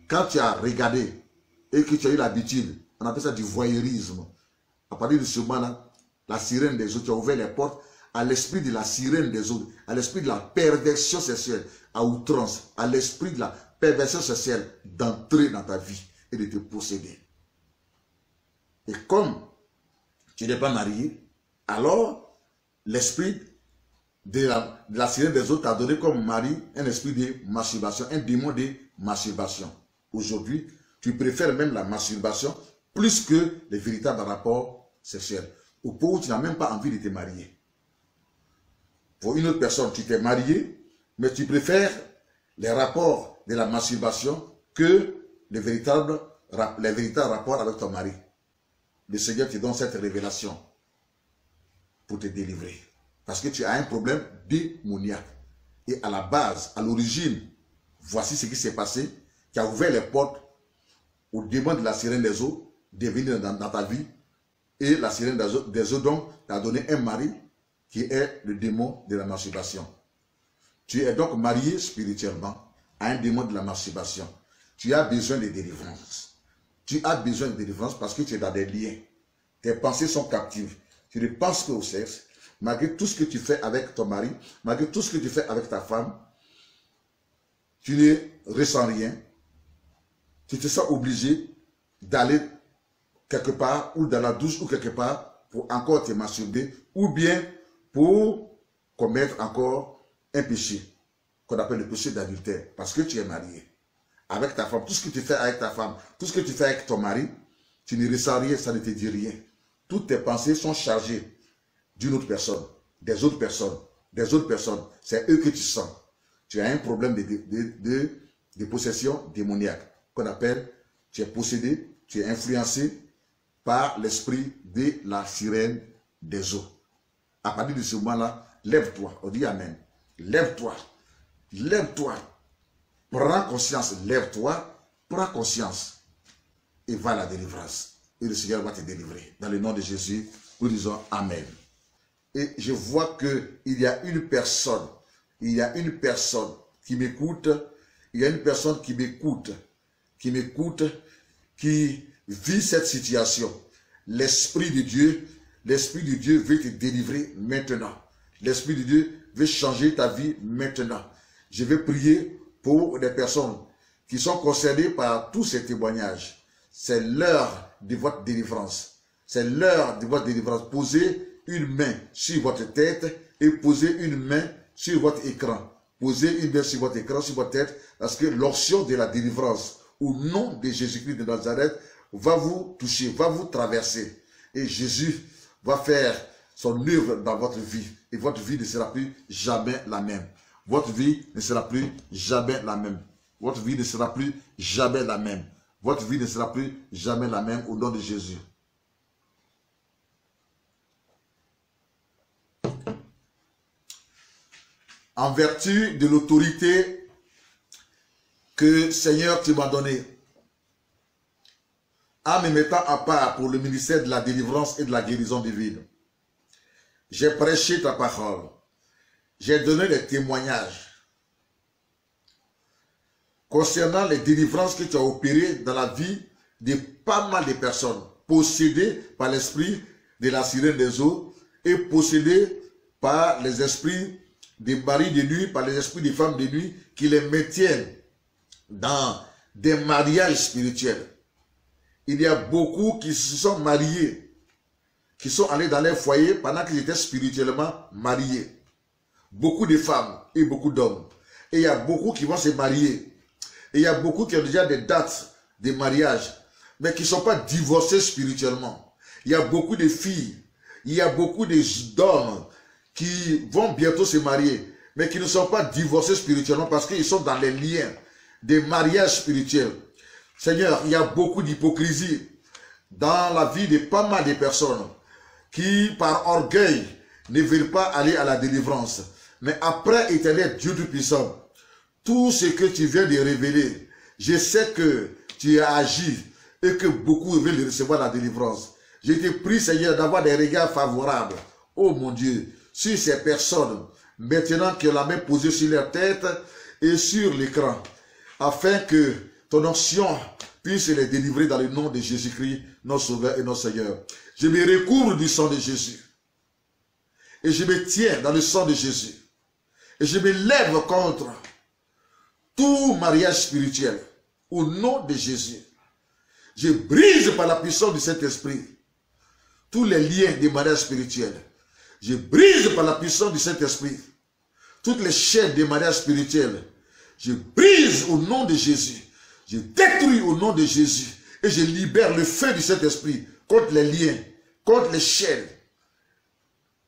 quand tu as regardé, et que tu as eu l'habitude, on appelle ça du voyeurisme. À partir de ce moment-là, la sirène des autres, tu as ouvert les portes à l'esprit de la sirène des autres, à l'esprit de la perversion sexuelle, à outrance, à l'esprit de la perversion sexuelle d'entrer dans ta vie et de te posséder. Et comme tu n'es pas marié, alors l'esprit de la sirène des autres t'a donné comme mari un esprit de masturbation, un démon de masturbation. Aujourd'hui, tu préfères même la masturbation plus que les véritables rapports sexuels. Au point où tu n'as même pas envie de te marier. Pour une autre personne, tu t'es marié, mais tu préfères les rapports de la masturbation que les véritables rapports avec ton mari. Le Seigneur te donne cette révélation pour te délivrer. Parce que tu as un problème démoniaque. Et à la base, à l'origine, voici ce qui s'est passé, qui a ouvert les portes au démon de la sirène des eaux de venir dans ta vie. Et la sirène des eaux donc t'a donné un mari qui est le démon de la masturbation. Tu es donc marié spirituellement à un démon de la masturbation. Tu as besoin de délivrance. Tu as besoin de délivrance parce que tu es dans des liens. Tes pensées sont captives. Tu ne penses qu'au sexe. Malgré tout ce que tu fais avec ton mari, malgré tout ce que tu fais avec ta femme, tu ne ressens rien. Tu te sens obligé d'aller quelque part ou dans la douche ou quelque part pour encore te masturber ou bien pour commettre encore un péché qu'on appelle le péché d'adultère parce que tu es marié avec ta femme. Tout ce que tu fais avec ta femme, tout ce que tu fais avec ton mari, tu ne ressens rien, ça ne te dit rien. Toutes tes pensées sont chargées d'une autre personne, des autres personnes, des autres personnes. C'est eux que tu sens. Tu as un problème de possession démoniaque qu'on appelle, tu es possédé, tu es influencé par l'esprit de la sirène des eaux. À partir de ce moment-là, lève-toi. On dit Amen. Lève-toi. Lève-toi. Prends conscience. Lève-toi. Prends conscience. Et va à la délivrance. Et le Seigneur va te délivrer. Dans le nom de Jésus, nous disons Amen. Et je vois qu'il y a une personne. Il y a une personne qui m'écoute. Il y a une personne qui m'écoute. Qui vit cette situation. L'Esprit de Dieu veut te délivrer maintenant. L'Esprit de Dieu veut changer ta vie maintenant. Je vais prier pour des personnes qui sont concernées par tous ces témoignages. C'est l'heure de votre délivrance. C'est l'heure de votre délivrance. Posez une main sur votre tête et posez une main sur votre écran. Posez une main sur votre écran, sur votre tête, parce que l'onction de la délivrance au nom de Jésus-Christ de Nazareth va vous toucher, va vous traverser. Et Jésus va faire son œuvre dans votre vie. Et votre vie ne sera plus jamais la même. Votre vie ne sera plus jamais la même. Votre vie ne sera plus jamais la même. Votre vie ne sera plus jamais la même au nom de Jésus. En vertu de l'autorité que Seigneur tu m'as donnée, en me mettant à part pour le ministère de la délivrance et de la guérison divine, j'ai prêché ta parole. J'ai donné des témoignages concernant les délivrances que tu as opérées dans la vie de pas mal de personnes possédées par l'esprit de la sirène des eaux et possédées par les esprits des maris de nuit, par les esprits des femmes de nuit qui les maintiennent dans des mariages spirituels. Il y a beaucoup qui se sont mariés, qui sont allés dans leur foyer pendant qu'ils étaient spirituellement mariés. Beaucoup de femmes et beaucoup d'hommes. Et il y a beaucoup qui vont se marier. Et il y a beaucoup qui ont déjà des dates de mariage, mais qui ne sont pas divorcés spirituellement. Il y a beaucoup de filles, il y a beaucoup d'hommes qui vont bientôt se marier, mais qui ne sont pas divorcés spirituellement parce qu'ils sont dans les liens des mariages spirituels. Seigneur, il y a beaucoup d'hypocrisie dans la vie de pas mal de personnes qui, par orgueil, ne veulent pas aller à la délivrance. Mais après, Éternel Dieu Tout-Puissant, tout ce que tu viens de révéler, je sais que tu as agi et que beaucoup veulent recevoir la délivrance. Je te prie, Seigneur, d'avoir des regards favorables, oh mon Dieu, sur ces personnes, maintenant que la main posée sur leur tête et sur l'écran, afin que ton onction puisse les délivrer dans le nom de Jésus-Christ, notre Sauveur et notre Seigneur. Je me recouvre du sang de Jésus. Et je me tiens dans le sang de Jésus. Et je me lève contre tout mariage spirituel au nom de Jésus. Je brise par la puissance du Saint-Esprit tous les liens des mariages spirituels. Je brise par la puissance du Saint-Esprit toutes les chaînes des mariages spirituels. Je brise au nom de Jésus. Je détruis au nom de Jésus. Et je libère le feu du Saint-Esprit contre les liens, contre les chaînes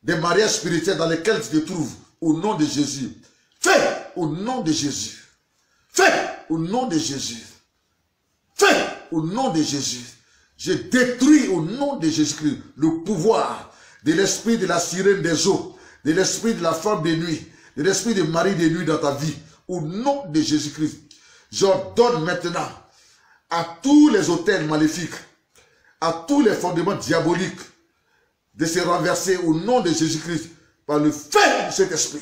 des mariages spirituels dans lesquels tu te trouves. Au nom de Jésus. Fais au nom de Jésus. Fais au nom de Jésus. Fais au nom de Jésus. Je détruis au nom de Jésus-Christ le pouvoir de l'esprit de la sirène des eaux, de l'esprit de la femme de nuit, de l'esprit de mari de nuit dans ta vie. Au nom de Jésus-Christ, j'ordonne maintenant à tous les autels maléfiques, à tous les fondements diaboliques de se renverser au nom de Jésus-Christ par le feu de cet esprit.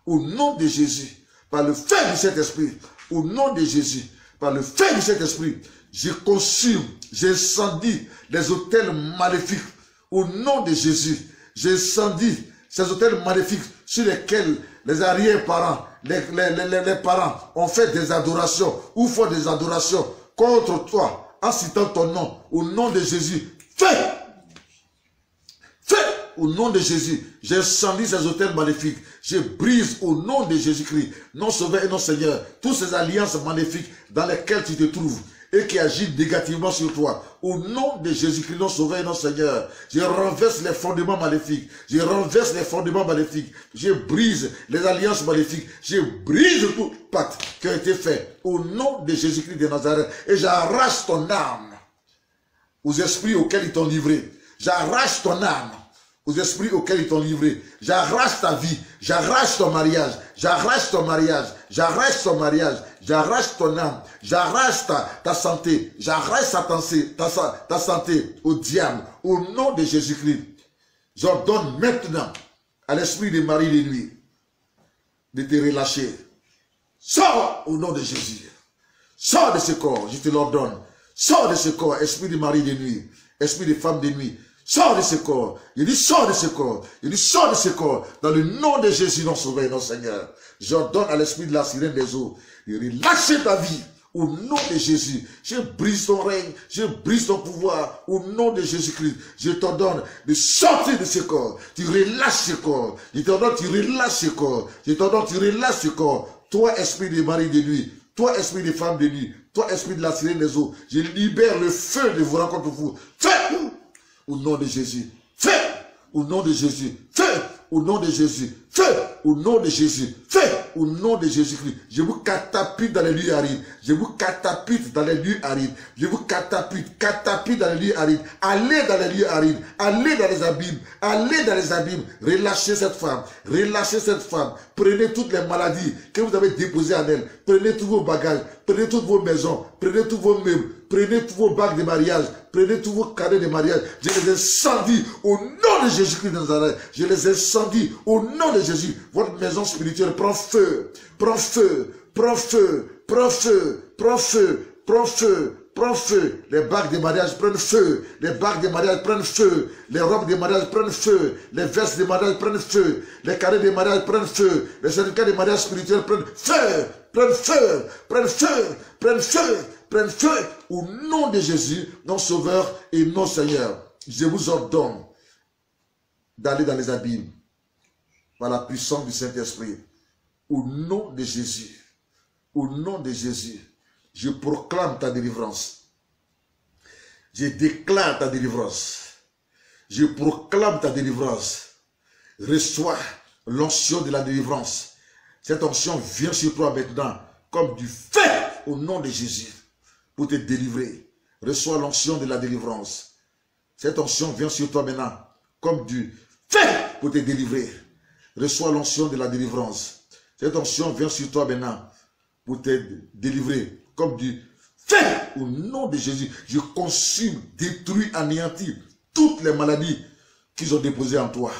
Au nom de Jésus, par le feu de cet esprit. Au nom de Jésus, par le feu de cet esprit, je consume, j'incendie les autels maléfiques. Au nom de Jésus, j'incendie ces autels maléfiques sur lesquels les arrière-parents, les parents ont fait des adorations ou font des adorations contre toi en citant ton nom. Au nom de Jésus, fais! Fais! Au nom de Jésus, j'incendie ces autels maléfiques. Je brise au nom de Jésus-Christ, non Sauveur et non Seigneur, toutes ces alliances maléfiques dans lesquelles tu te trouves et qui agissent négativement sur toi. Au nom de Jésus-Christ, non Sauveur et non Seigneur, je renverse les fondements maléfiques. Je renverse les fondements maléfiques. Je brise les alliances maléfiques. Je brise tout pacte qui a été fait au nom de Jésus-Christ de Nazareth. Et j'arrache ton âme aux esprits auxquels ils t'ont livré. J'arrache ton âme aux esprits auxquels ils t'ont livré. J'arrache ta vie, j'arrache ton mariage, j'arrache ton mariage, j'arrache ton mariage, j'arrache ton âme, j'arrache ta santé, j'arrache ta santé au diable, au nom de Jésus-Christ. J'ordonne maintenant à l'esprit des maris de nuit de te relâcher. Sors au nom de Jésus. Sors de ce corps, je te l'ordonne. Sors de ce corps, esprit de mari de nuit, esprit de femme de nuit. Sors de ce corps. Il dit sors de ce corps. Il dit sors de ce corps. Dans le nom de Jésus, notre Sauveur et notre Seigneur. J'ordonne à l'esprit de la sirène des eaux de relâcher ta vie. Au nom de Jésus. Je brise ton règne. Je brise ton pouvoir. Au nom de Jésus-Christ. Je t'ordonne de sortir de ce corps. Tu relâches ce corps. Je t'ordonne, tu relâches ce corps. Je t'ordonne, tu relâches ce corps. Toi, esprit de mari de nuit. Toi, esprit de femme de nuit. Toi, esprit de la sirène des eaux. Je libère le feu de vous rencontre vous. Fais! Au nom de Jésus, fais! Au nom de Jésus, fais! Au nom de Jésus, fais! Au nom de Jésus, fais! Au nom de Jésus-Christ, je vous catapulte dans les lieux arides. Je vous catapulte dans les lieux arides. Je vous catapulte dans les lieux arides. Allez dans les lieux arides. Allez dans les abîmes. Allez dans les abîmes. Relâchez cette femme. Relâchez cette femme. Prenez toutes les maladies que vous avez déposées en elle. Prenez tous vos bagages. Prenez toutes vos maisons. Prenez tous vos meubles. Prenez tous vos bagues de mariage. Prenez tous vos cadeaux de mariage. Je les incendie au nom de Jésus-Christ de Nazareth. Je les incendie au nom de Jésus. Votre maison spirituelle prend feu. Prend feu. Prends feu, prends feu, prends feu, prends feu, prends feu. Les bagues de mariage prennent feu. Les bagues de mariage prennent feu. Les robes de mariage prennent feu. Les vestes de mariage prennent feu. Les carrés de mariage prennent feu. Les certificats de mariage spirituel prennent feu. Prennent feu, prennent feu, prennent feu, prennent feu. Au nom de Jésus, notre Sauveur et notre Seigneur, je vous ordonne d'aller dans les abîmes par la puissance du Saint-Esprit. Au nom de Jésus. Au nom de Jésus, je proclame ta délivrance. Je déclare ta délivrance. Je proclame ta délivrance. Reçois l'onction de la délivrance. Cette onction vient sur toi maintenant comme du feu au nom de Jésus pour te délivrer. Reçois l'onction de la délivrance. Cette onction vient sur toi maintenant comme du feu pour te délivrer. Reçois l'onction de la délivrance. Cette onction vient sur toi maintenant pour te délivrer comme du feu au nom de Jésus. Je consume, détruis, anéantis toutes les maladies qu'ils ont déposées en toi.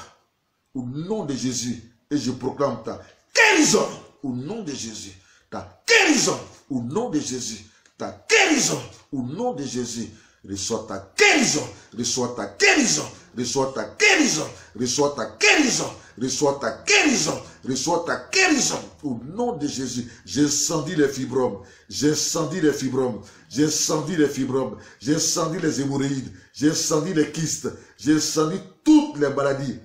Au nom de Jésus. Et je proclame ta guérison au nom de Jésus. Ta guérison au nom de Jésus. Ta guérison au nom de Jésus. Reçois ta guérison. Reçois ta guérison. Reçois ta guérison. Reçois ta guérison. Reçois ta guérison. Reçois ta guérison. Au nom de Jésus. J'incendie les fibromes. J'incendie les fibromes. J'incendie les fibromes. J'incendie les hémorroïdes. J'incendie les kystes. J'incendie toutes les maladies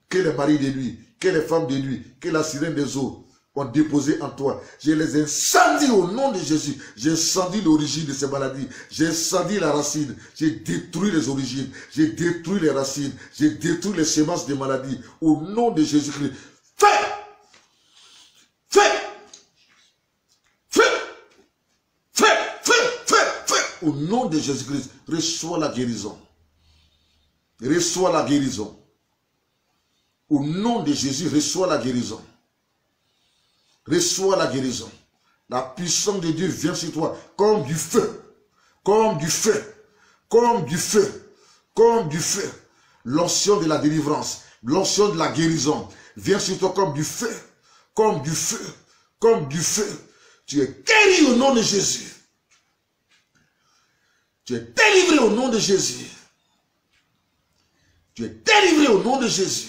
que les maris de nuit, que les femmes de nuit, que la sirène des eaux ont déposé en toi. Je les incendie au nom de Jésus. J'incendie l'origine de ces maladies. J'incendie la racine. J'ai détruit les origines. J'ai détruit les racines. J'ai détruit les semences des maladies. Au nom de Jésus-Christ. Feu! Feu! Feu! Feu! Feu! Feu! Feu! Au nom de Jésus-Christ, reçois la guérison. Reçois la guérison. Au nom de Jésus, reçois la guérison. Reçois la guérison. La puissance de Dieu vient sur toi comme du feu. Comme du feu. Comme du feu. Comme du feu. L'onction de la délivrance. L'onction de la guérison vient sur toi comme du feu. Comme du feu. Comme du feu. Tu es guéri au nom de Jésus. Tu es délivré au nom de Jésus. Tu es délivré au nom de Jésus.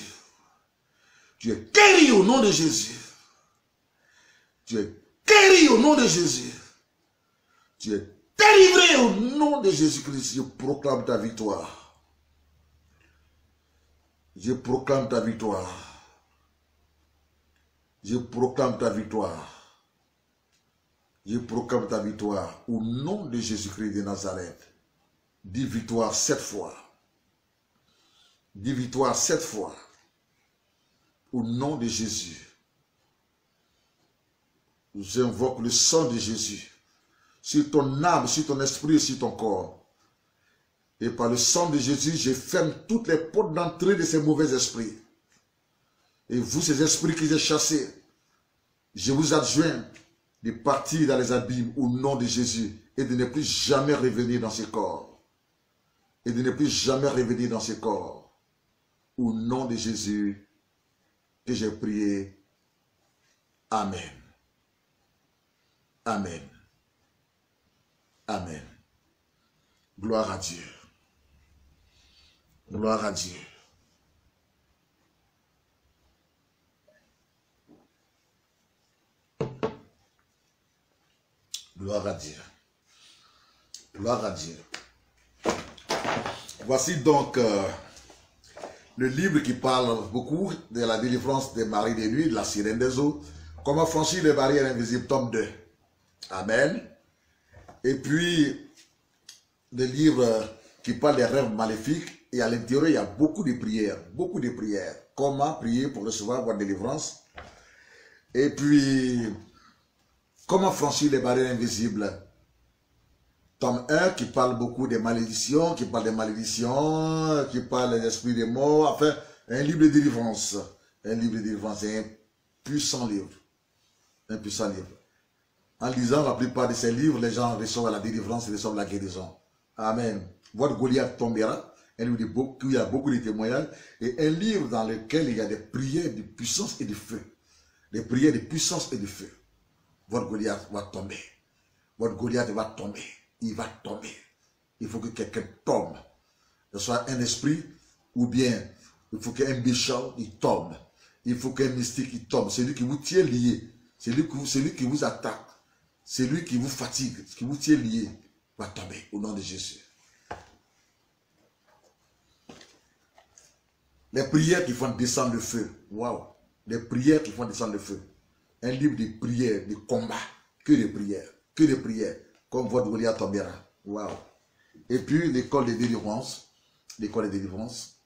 Tu es guéri au nom de Jésus. Tu es guéri au nom de Jésus. Tu es délivré au nom de Jésus-Christ. Je proclame ta victoire. Je proclame ta victoire. Je proclame ta victoire. Je proclame ta victoire. Au nom de Jésus-Christ de Nazareth. Dis victoire 7 fois. Dis victoire 7 fois. Au nom de Jésus, j'invoque le sang de Jésus sur ton âme, sur ton esprit et sur ton corps. Et par le sang de Jésus, je ferme toutes les portes d'entrée de ces mauvais esprits. Et vous, ces esprits qui j'ai chassés, je vous adjoins de partir dans les abîmes au nom de Jésus et de ne plus jamais revenir dans ces corps. Et de ne plus jamais revenir dans ces corps. Au nom de Jésus, que j'ai prié. Amen. Amen. Amen. Gloire à Dieu. Gloire à Dieu. Gloire à Dieu. Gloire à Dieu. Voici donc le livre qui parle beaucoup de la délivrance des maris de nuit, de la sirène des eaux. Comment franchir les barrières invisibles, tome 2. Amen. Et puis, le livre qui parle des rêves maléfiques. Et à l'intérieur, il y a beaucoup de prières. Beaucoup de prières. Comment prier pour recevoir votre délivrance. Et puis, comment franchir les barrières invisibles. Tome 1 qui parle beaucoup des malédictions, qui parle des esprits des morts, enfin, un livre de délivrance. Un livre de délivrance, c'est un puissant livre. Un puissant livre. En lisant la plupart de ces livres, les gens reçoivent la délivrance et reçoivent la guérison. Amen. Votre Goliath tombera. Un livre où il y a beaucoup de témoignages. Et un livre dans lequel il y a des prières de puissance et de feu. Des prières de puissance et de feu. Votre Goliath va tomber. Votre Goliath va tomber. Il va tomber. Il faut que quelqu'un tombe. Que ce soit un esprit ou bien il faut qu'un méchant il tombe. Il faut qu'un mystique il tombe. Celui qui vous tient lié. Celui qui vous attaque. Celui qui vous fatigue. Qui vous tient lié va tomber au nom de Jésus. Les prières qui font descendre le feu. Waouh. Les prières qui font descendre le feu. Un livre de prières, de combat. Que de prières. Que de prières. Comme votre Goliath tombera. Waouh. Et puis l'école de délivrance. L'école de délivrance.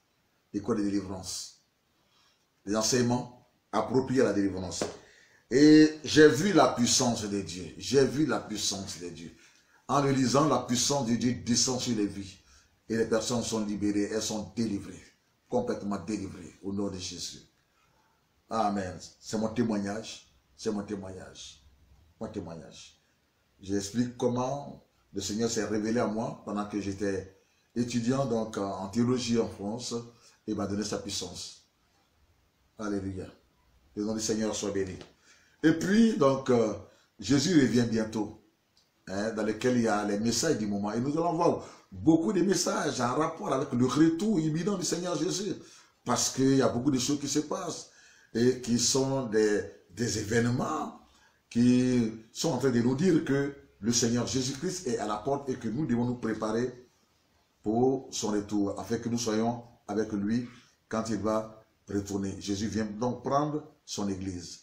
L'école de délivrance. Les enseignements appropriés à la délivrance. Et j'ai vu la puissance de Dieu. J'ai vu la puissance de Dieu. En le lisant, la puissance de Dieu descend sur les vies. Et les personnes sont libérées, elles sont délivrées. Complètement délivrées au nom de Jésus. Amen. C'est mon témoignage. C'est mon témoignage. Mon témoignage. J'explique comment le Seigneur s'est révélé à moi pendant que j'étais étudiant donc en théologie en France et m'a donné sa puissance. Alléluia. Le nom du Seigneur soit béni. Et puis, donc, Jésus revient bientôt, hein, dans lequel il y a les messages du moment. Et nous allons voir beaucoup de messages en rapport avec le retour imminent du Seigneur Jésus. Parce qu'il y a beaucoup de choses qui se passent et qui sont des événements qui sont en train de nous dire que le Seigneur Jésus-Christ est à la porte et que nous devons nous préparer pour son retour, afin que nous soyons avec lui quand il va retourner. Jésus vient donc prendre son église.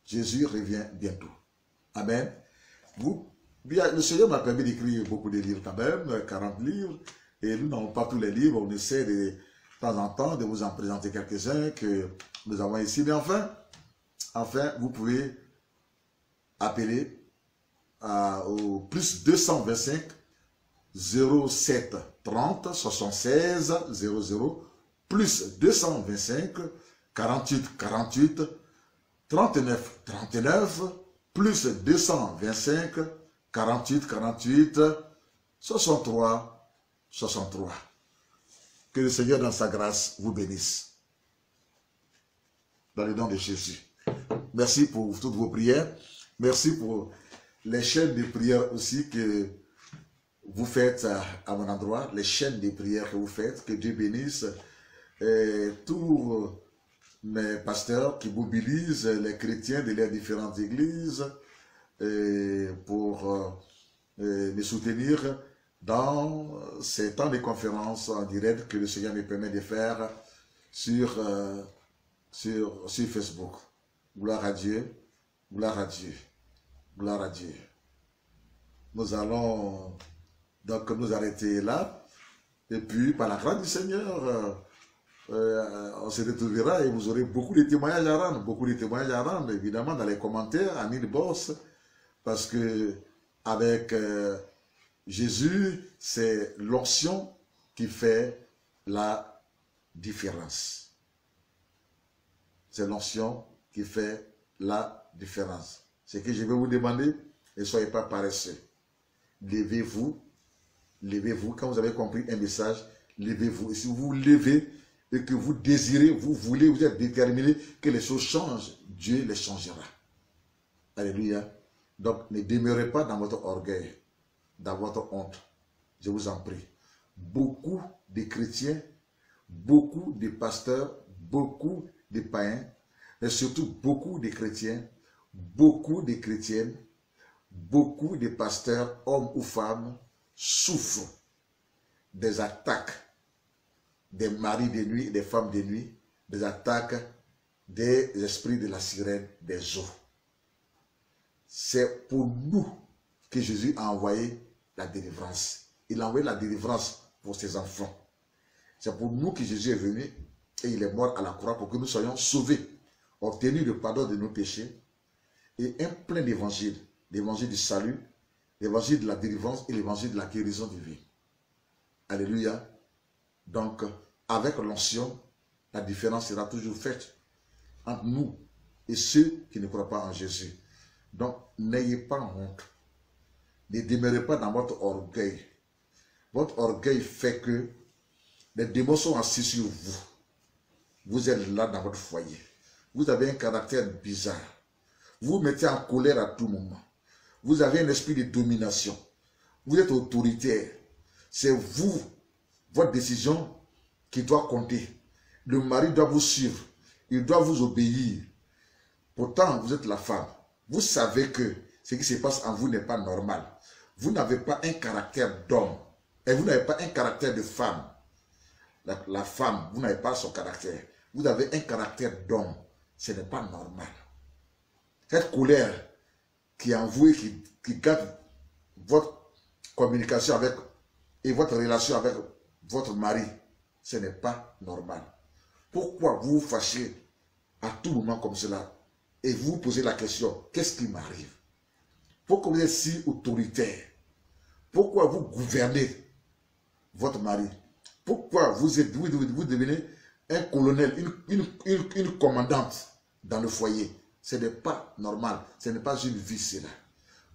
Jésus revient bientôt. Amen. Le Seigneur m'a permis d'écrire beaucoup de livres quand même, 40 livres, et nous n'avons pas tous les livres, on essaie de temps en temps de vous en présenter quelques-uns que nous avons ici, mais enfin, vous pouvez appeler au plus 225 07 30 76 00 plus 225 48 48 39 39 plus 225 48 48 63 63. Que le Seigneur dans sa grâce vous bénisse. Dans le nom de Jésus. Merci pour toutes vos prières. Merci pour les chaînes de prières aussi que vous faites à mon endroit. Les chaînes de prières que vous faites. Que Dieu bénisse tous mes pasteurs qui mobilisent les chrétiens de leurs différentes églises pour me soutenir dans ces temps de conférences en direct que le Seigneur me permet de faire sur Facebook. Gloire à Dieu, gloire à Dieu, gloire à Dieu. Nous allons donc nous arrêter là. Et puis, par la grâce du Seigneur, on se retrouvera et vous aurez beaucoup de témoignages à rendre, évidemment, dans les commentaires, en inbox, parce que avec Jésus, c'est l'onction qui fait la différence. C'est l'onction qui fait la différence. Ce que je vais vous demander, ne soyez pas paresseux. Levez-vous, quand vous avez compris un message, levez-vous. Et si vous vous levez et que vous désirez, vous voulez, vous êtes déterminé que les choses changent, Dieu les changera. Alléluia. Donc, ne demeurez pas dans votre orgueil, dans votre honte. Je vous en prie. Beaucoup de chrétiens, beaucoup de pasteurs, beaucoup de païens, mais surtout beaucoup de chrétiens, beaucoup de chrétiennes, beaucoup de pasteurs, hommes ou femmes, souffrent des attaques des maris de nuit, des femmes de nuit, des attaques des esprits de la sirène des eaux. C'est pour nous que Jésus a envoyé la délivrance. Il a envoyé la délivrance pour ses enfants. C'est pour nous que Jésus est venu et il est mort à la croix pour que nous soyons sauvés, obtenus le pardon de nos péchés et un plein d'évangile, l'évangile du salut, l'évangile de la délivrance et l'évangile de la guérison divine. Alléluia. Donc, avec l'onction, la différence sera toujours faite entre nous et ceux qui ne croient pas en Jésus. Donc, n'ayez pas honte. Ne demeurez pas dans votre orgueil. Votre orgueil fait que les démons sont assis sur vous. Vous êtes là dans votre foyer. Vous avez un caractère bizarre. Vous vous mettez en colère à tout moment. Vous avez un esprit de domination. Vous êtes autoritaire. C'est vous, votre décision qui doit compter. Le mari doit vous suivre. Il doit vous obéir. Pourtant, vous êtes la femme. Vous savez que ce qui se passe en vous n'est pas normal. Vous n'avez pas un caractère d'homme. Et vous n'avez pas un caractère de femme. La femme, vous n'avez pas son caractère. Vous avez un caractère d'homme. Ce n'est pas normal. Cette colère qui est en vous et qui gâte votre communication avec et votre relation avec votre mari, ce n'est pas normal. Pourquoi vous vous fâchez à tout moment comme cela? et vous vous posez la question, qu'est-ce qui m'arrive? Pourquoi vous êtes si autoritaire? Pourquoi vous gouvernez votre mari? Pourquoi vous devenez un colonel, une commandante dans le foyer? Ce n'est pas normal, ce n'est pas une vie cela.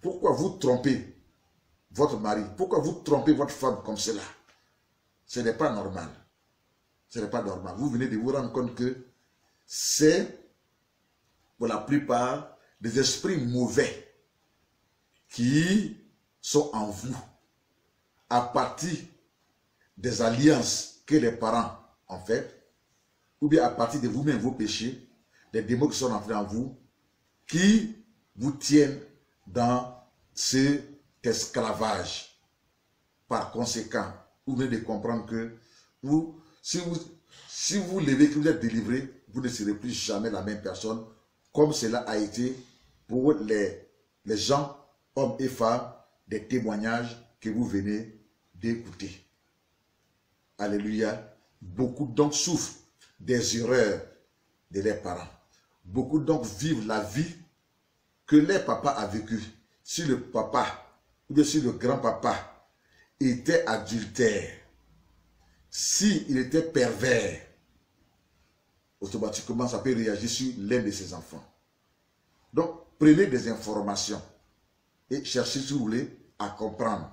Pourquoi vous trompez votre mari? Pourquoi vous trompez votre femme comme cela? Ce n'est pas normal. Ce n'est pas normal. Vous venez de vous rendre compte que c'est pour la plupart des esprits mauvais qui sont en vous à partir des alliances que les parents ont faites, ou bien à partir de vous-même, vos péchés, les démons qui sont entrés en vous, qui vous tiennent dans cet esclavage. Par conséquent, vous venez de comprendre que si vous levez, que vous êtes délivré, vous ne serez plus jamais la même personne, comme cela a été pour les gens, hommes et femmes, des témoignages que vous venez d'écouter. Alléluia. Beaucoup donc souffrent des erreurs de leurs parents. Beaucoup donc vivent la vie que leur papa a vécue. Si le papa, ou bien si le grand-papa était adultère, s'il était pervers, automatiquement ça peut réagir sur l'un de ses enfants. Donc, prenez des informations et cherchez, si vous voulez, à comprendre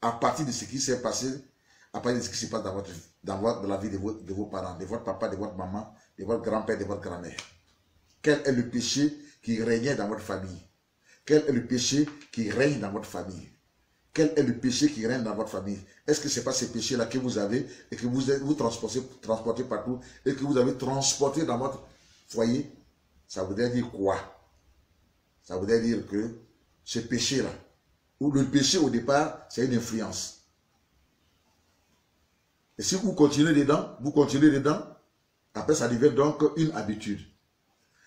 à partir de ce qui s'est passé, à partir de ce qui se passe dans la vie de vos parents, de votre papa, de votre maman, de votre grand-père, de votre grand-mère. Quel est le péché qui régnait dans votre famille? Quel est le péché qui règne dans votre famille? Quel est le péché qui règne dans votre famille? Est-ce que ce n'est pas ces péchés-là que vous avez et que vous transportez partout et que vous avez transporté dans votre foyer? Ça voudrait dire quoi? Ça voudrait dire que ce péché-là, ou le péché au départ, c'est une influence. Et si vous continuez dedans, après ça devient donc une habitude.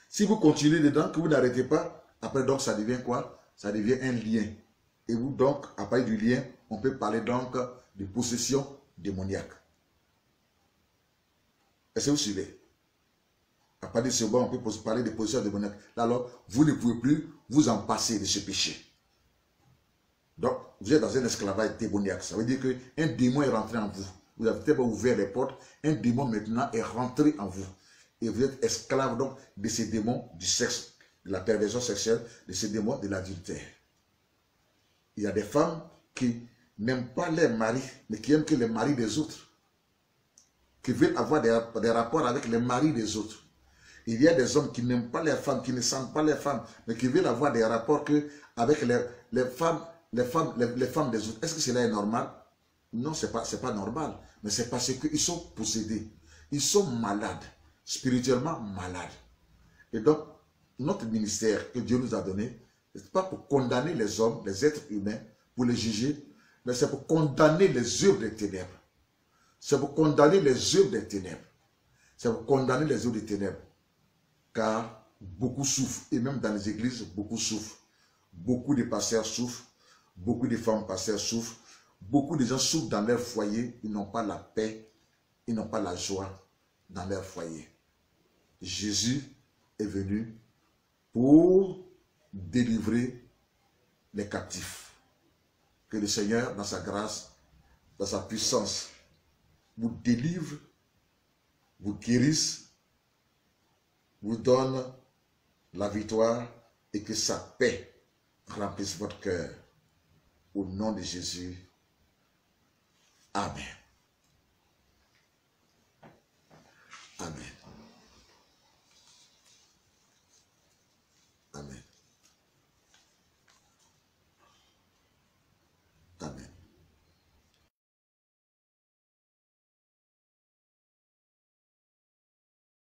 Si vous continuez dedans, que vous n'arrêtez pas, après donc ça devient quoi? Ça devient un lien. Et vous donc, à partir du lien, on peut parler donc de possession démoniaque. Est-ce que vous suivez? À partir de ce moment, on peut parler de possession démoniaque. Là, alors, vous ne pouvez plus vous en passer de ce péché. Donc, vous êtes dans un esclavage démoniaque. Ça veut dire qu'un démon est rentré en vous. Vous avez peut-être ouvert les portes. Un démon maintenant est rentré en vous. Et vous êtes esclave donc de ces démons du sexe, de la perversion sexuelle, de ces démons de l'adultère. Il y a des femmes qui n'aiment pas leur mari, mais qui aiment que les maris des autres. Qui veulent avoir des rapports avec les maris des autres. Il y a des hommes qui n'aiment pas leurs femmes, qui ne sentent pas leurs femmes, mais qui veulent avoir des rapports avec les femmes des autres. Est-ce que cela est normal? Non, ce n'est pas normal. Mais c'est parce qu'ils sont possédés. Ils sont malades, spirituellement malades. Et donc, notre ministère que Dieu nous a donné, ce n'est pas pour condamner les hommes, les êtres humains, pour les juger, mais c'est pour condamner les œuvres des ténèbres. C'est pour condamner les œuvres des ténèbres. C'est pour condamner les œuvres des ténèbres. Car beaucoup souffrent, et même dans les églises, beaucoup souffrent. Beaucoup de pasteurs souffrent, beaucoup de femmes pasteurs souffrent, beaucoup de gens souffrent dans leur foyer, ils n'ont pas la paix, ils n'ont pas la joie dans leur foyer. Jésus est venu pour délivrer les captifs. Que le Seigneur, dans sa grâce, dans sa puissance, vous délivre, vous guérisse, vous donne la victoire et que sa paix remplisse votre cœur. Au nom de Jésus. Amen.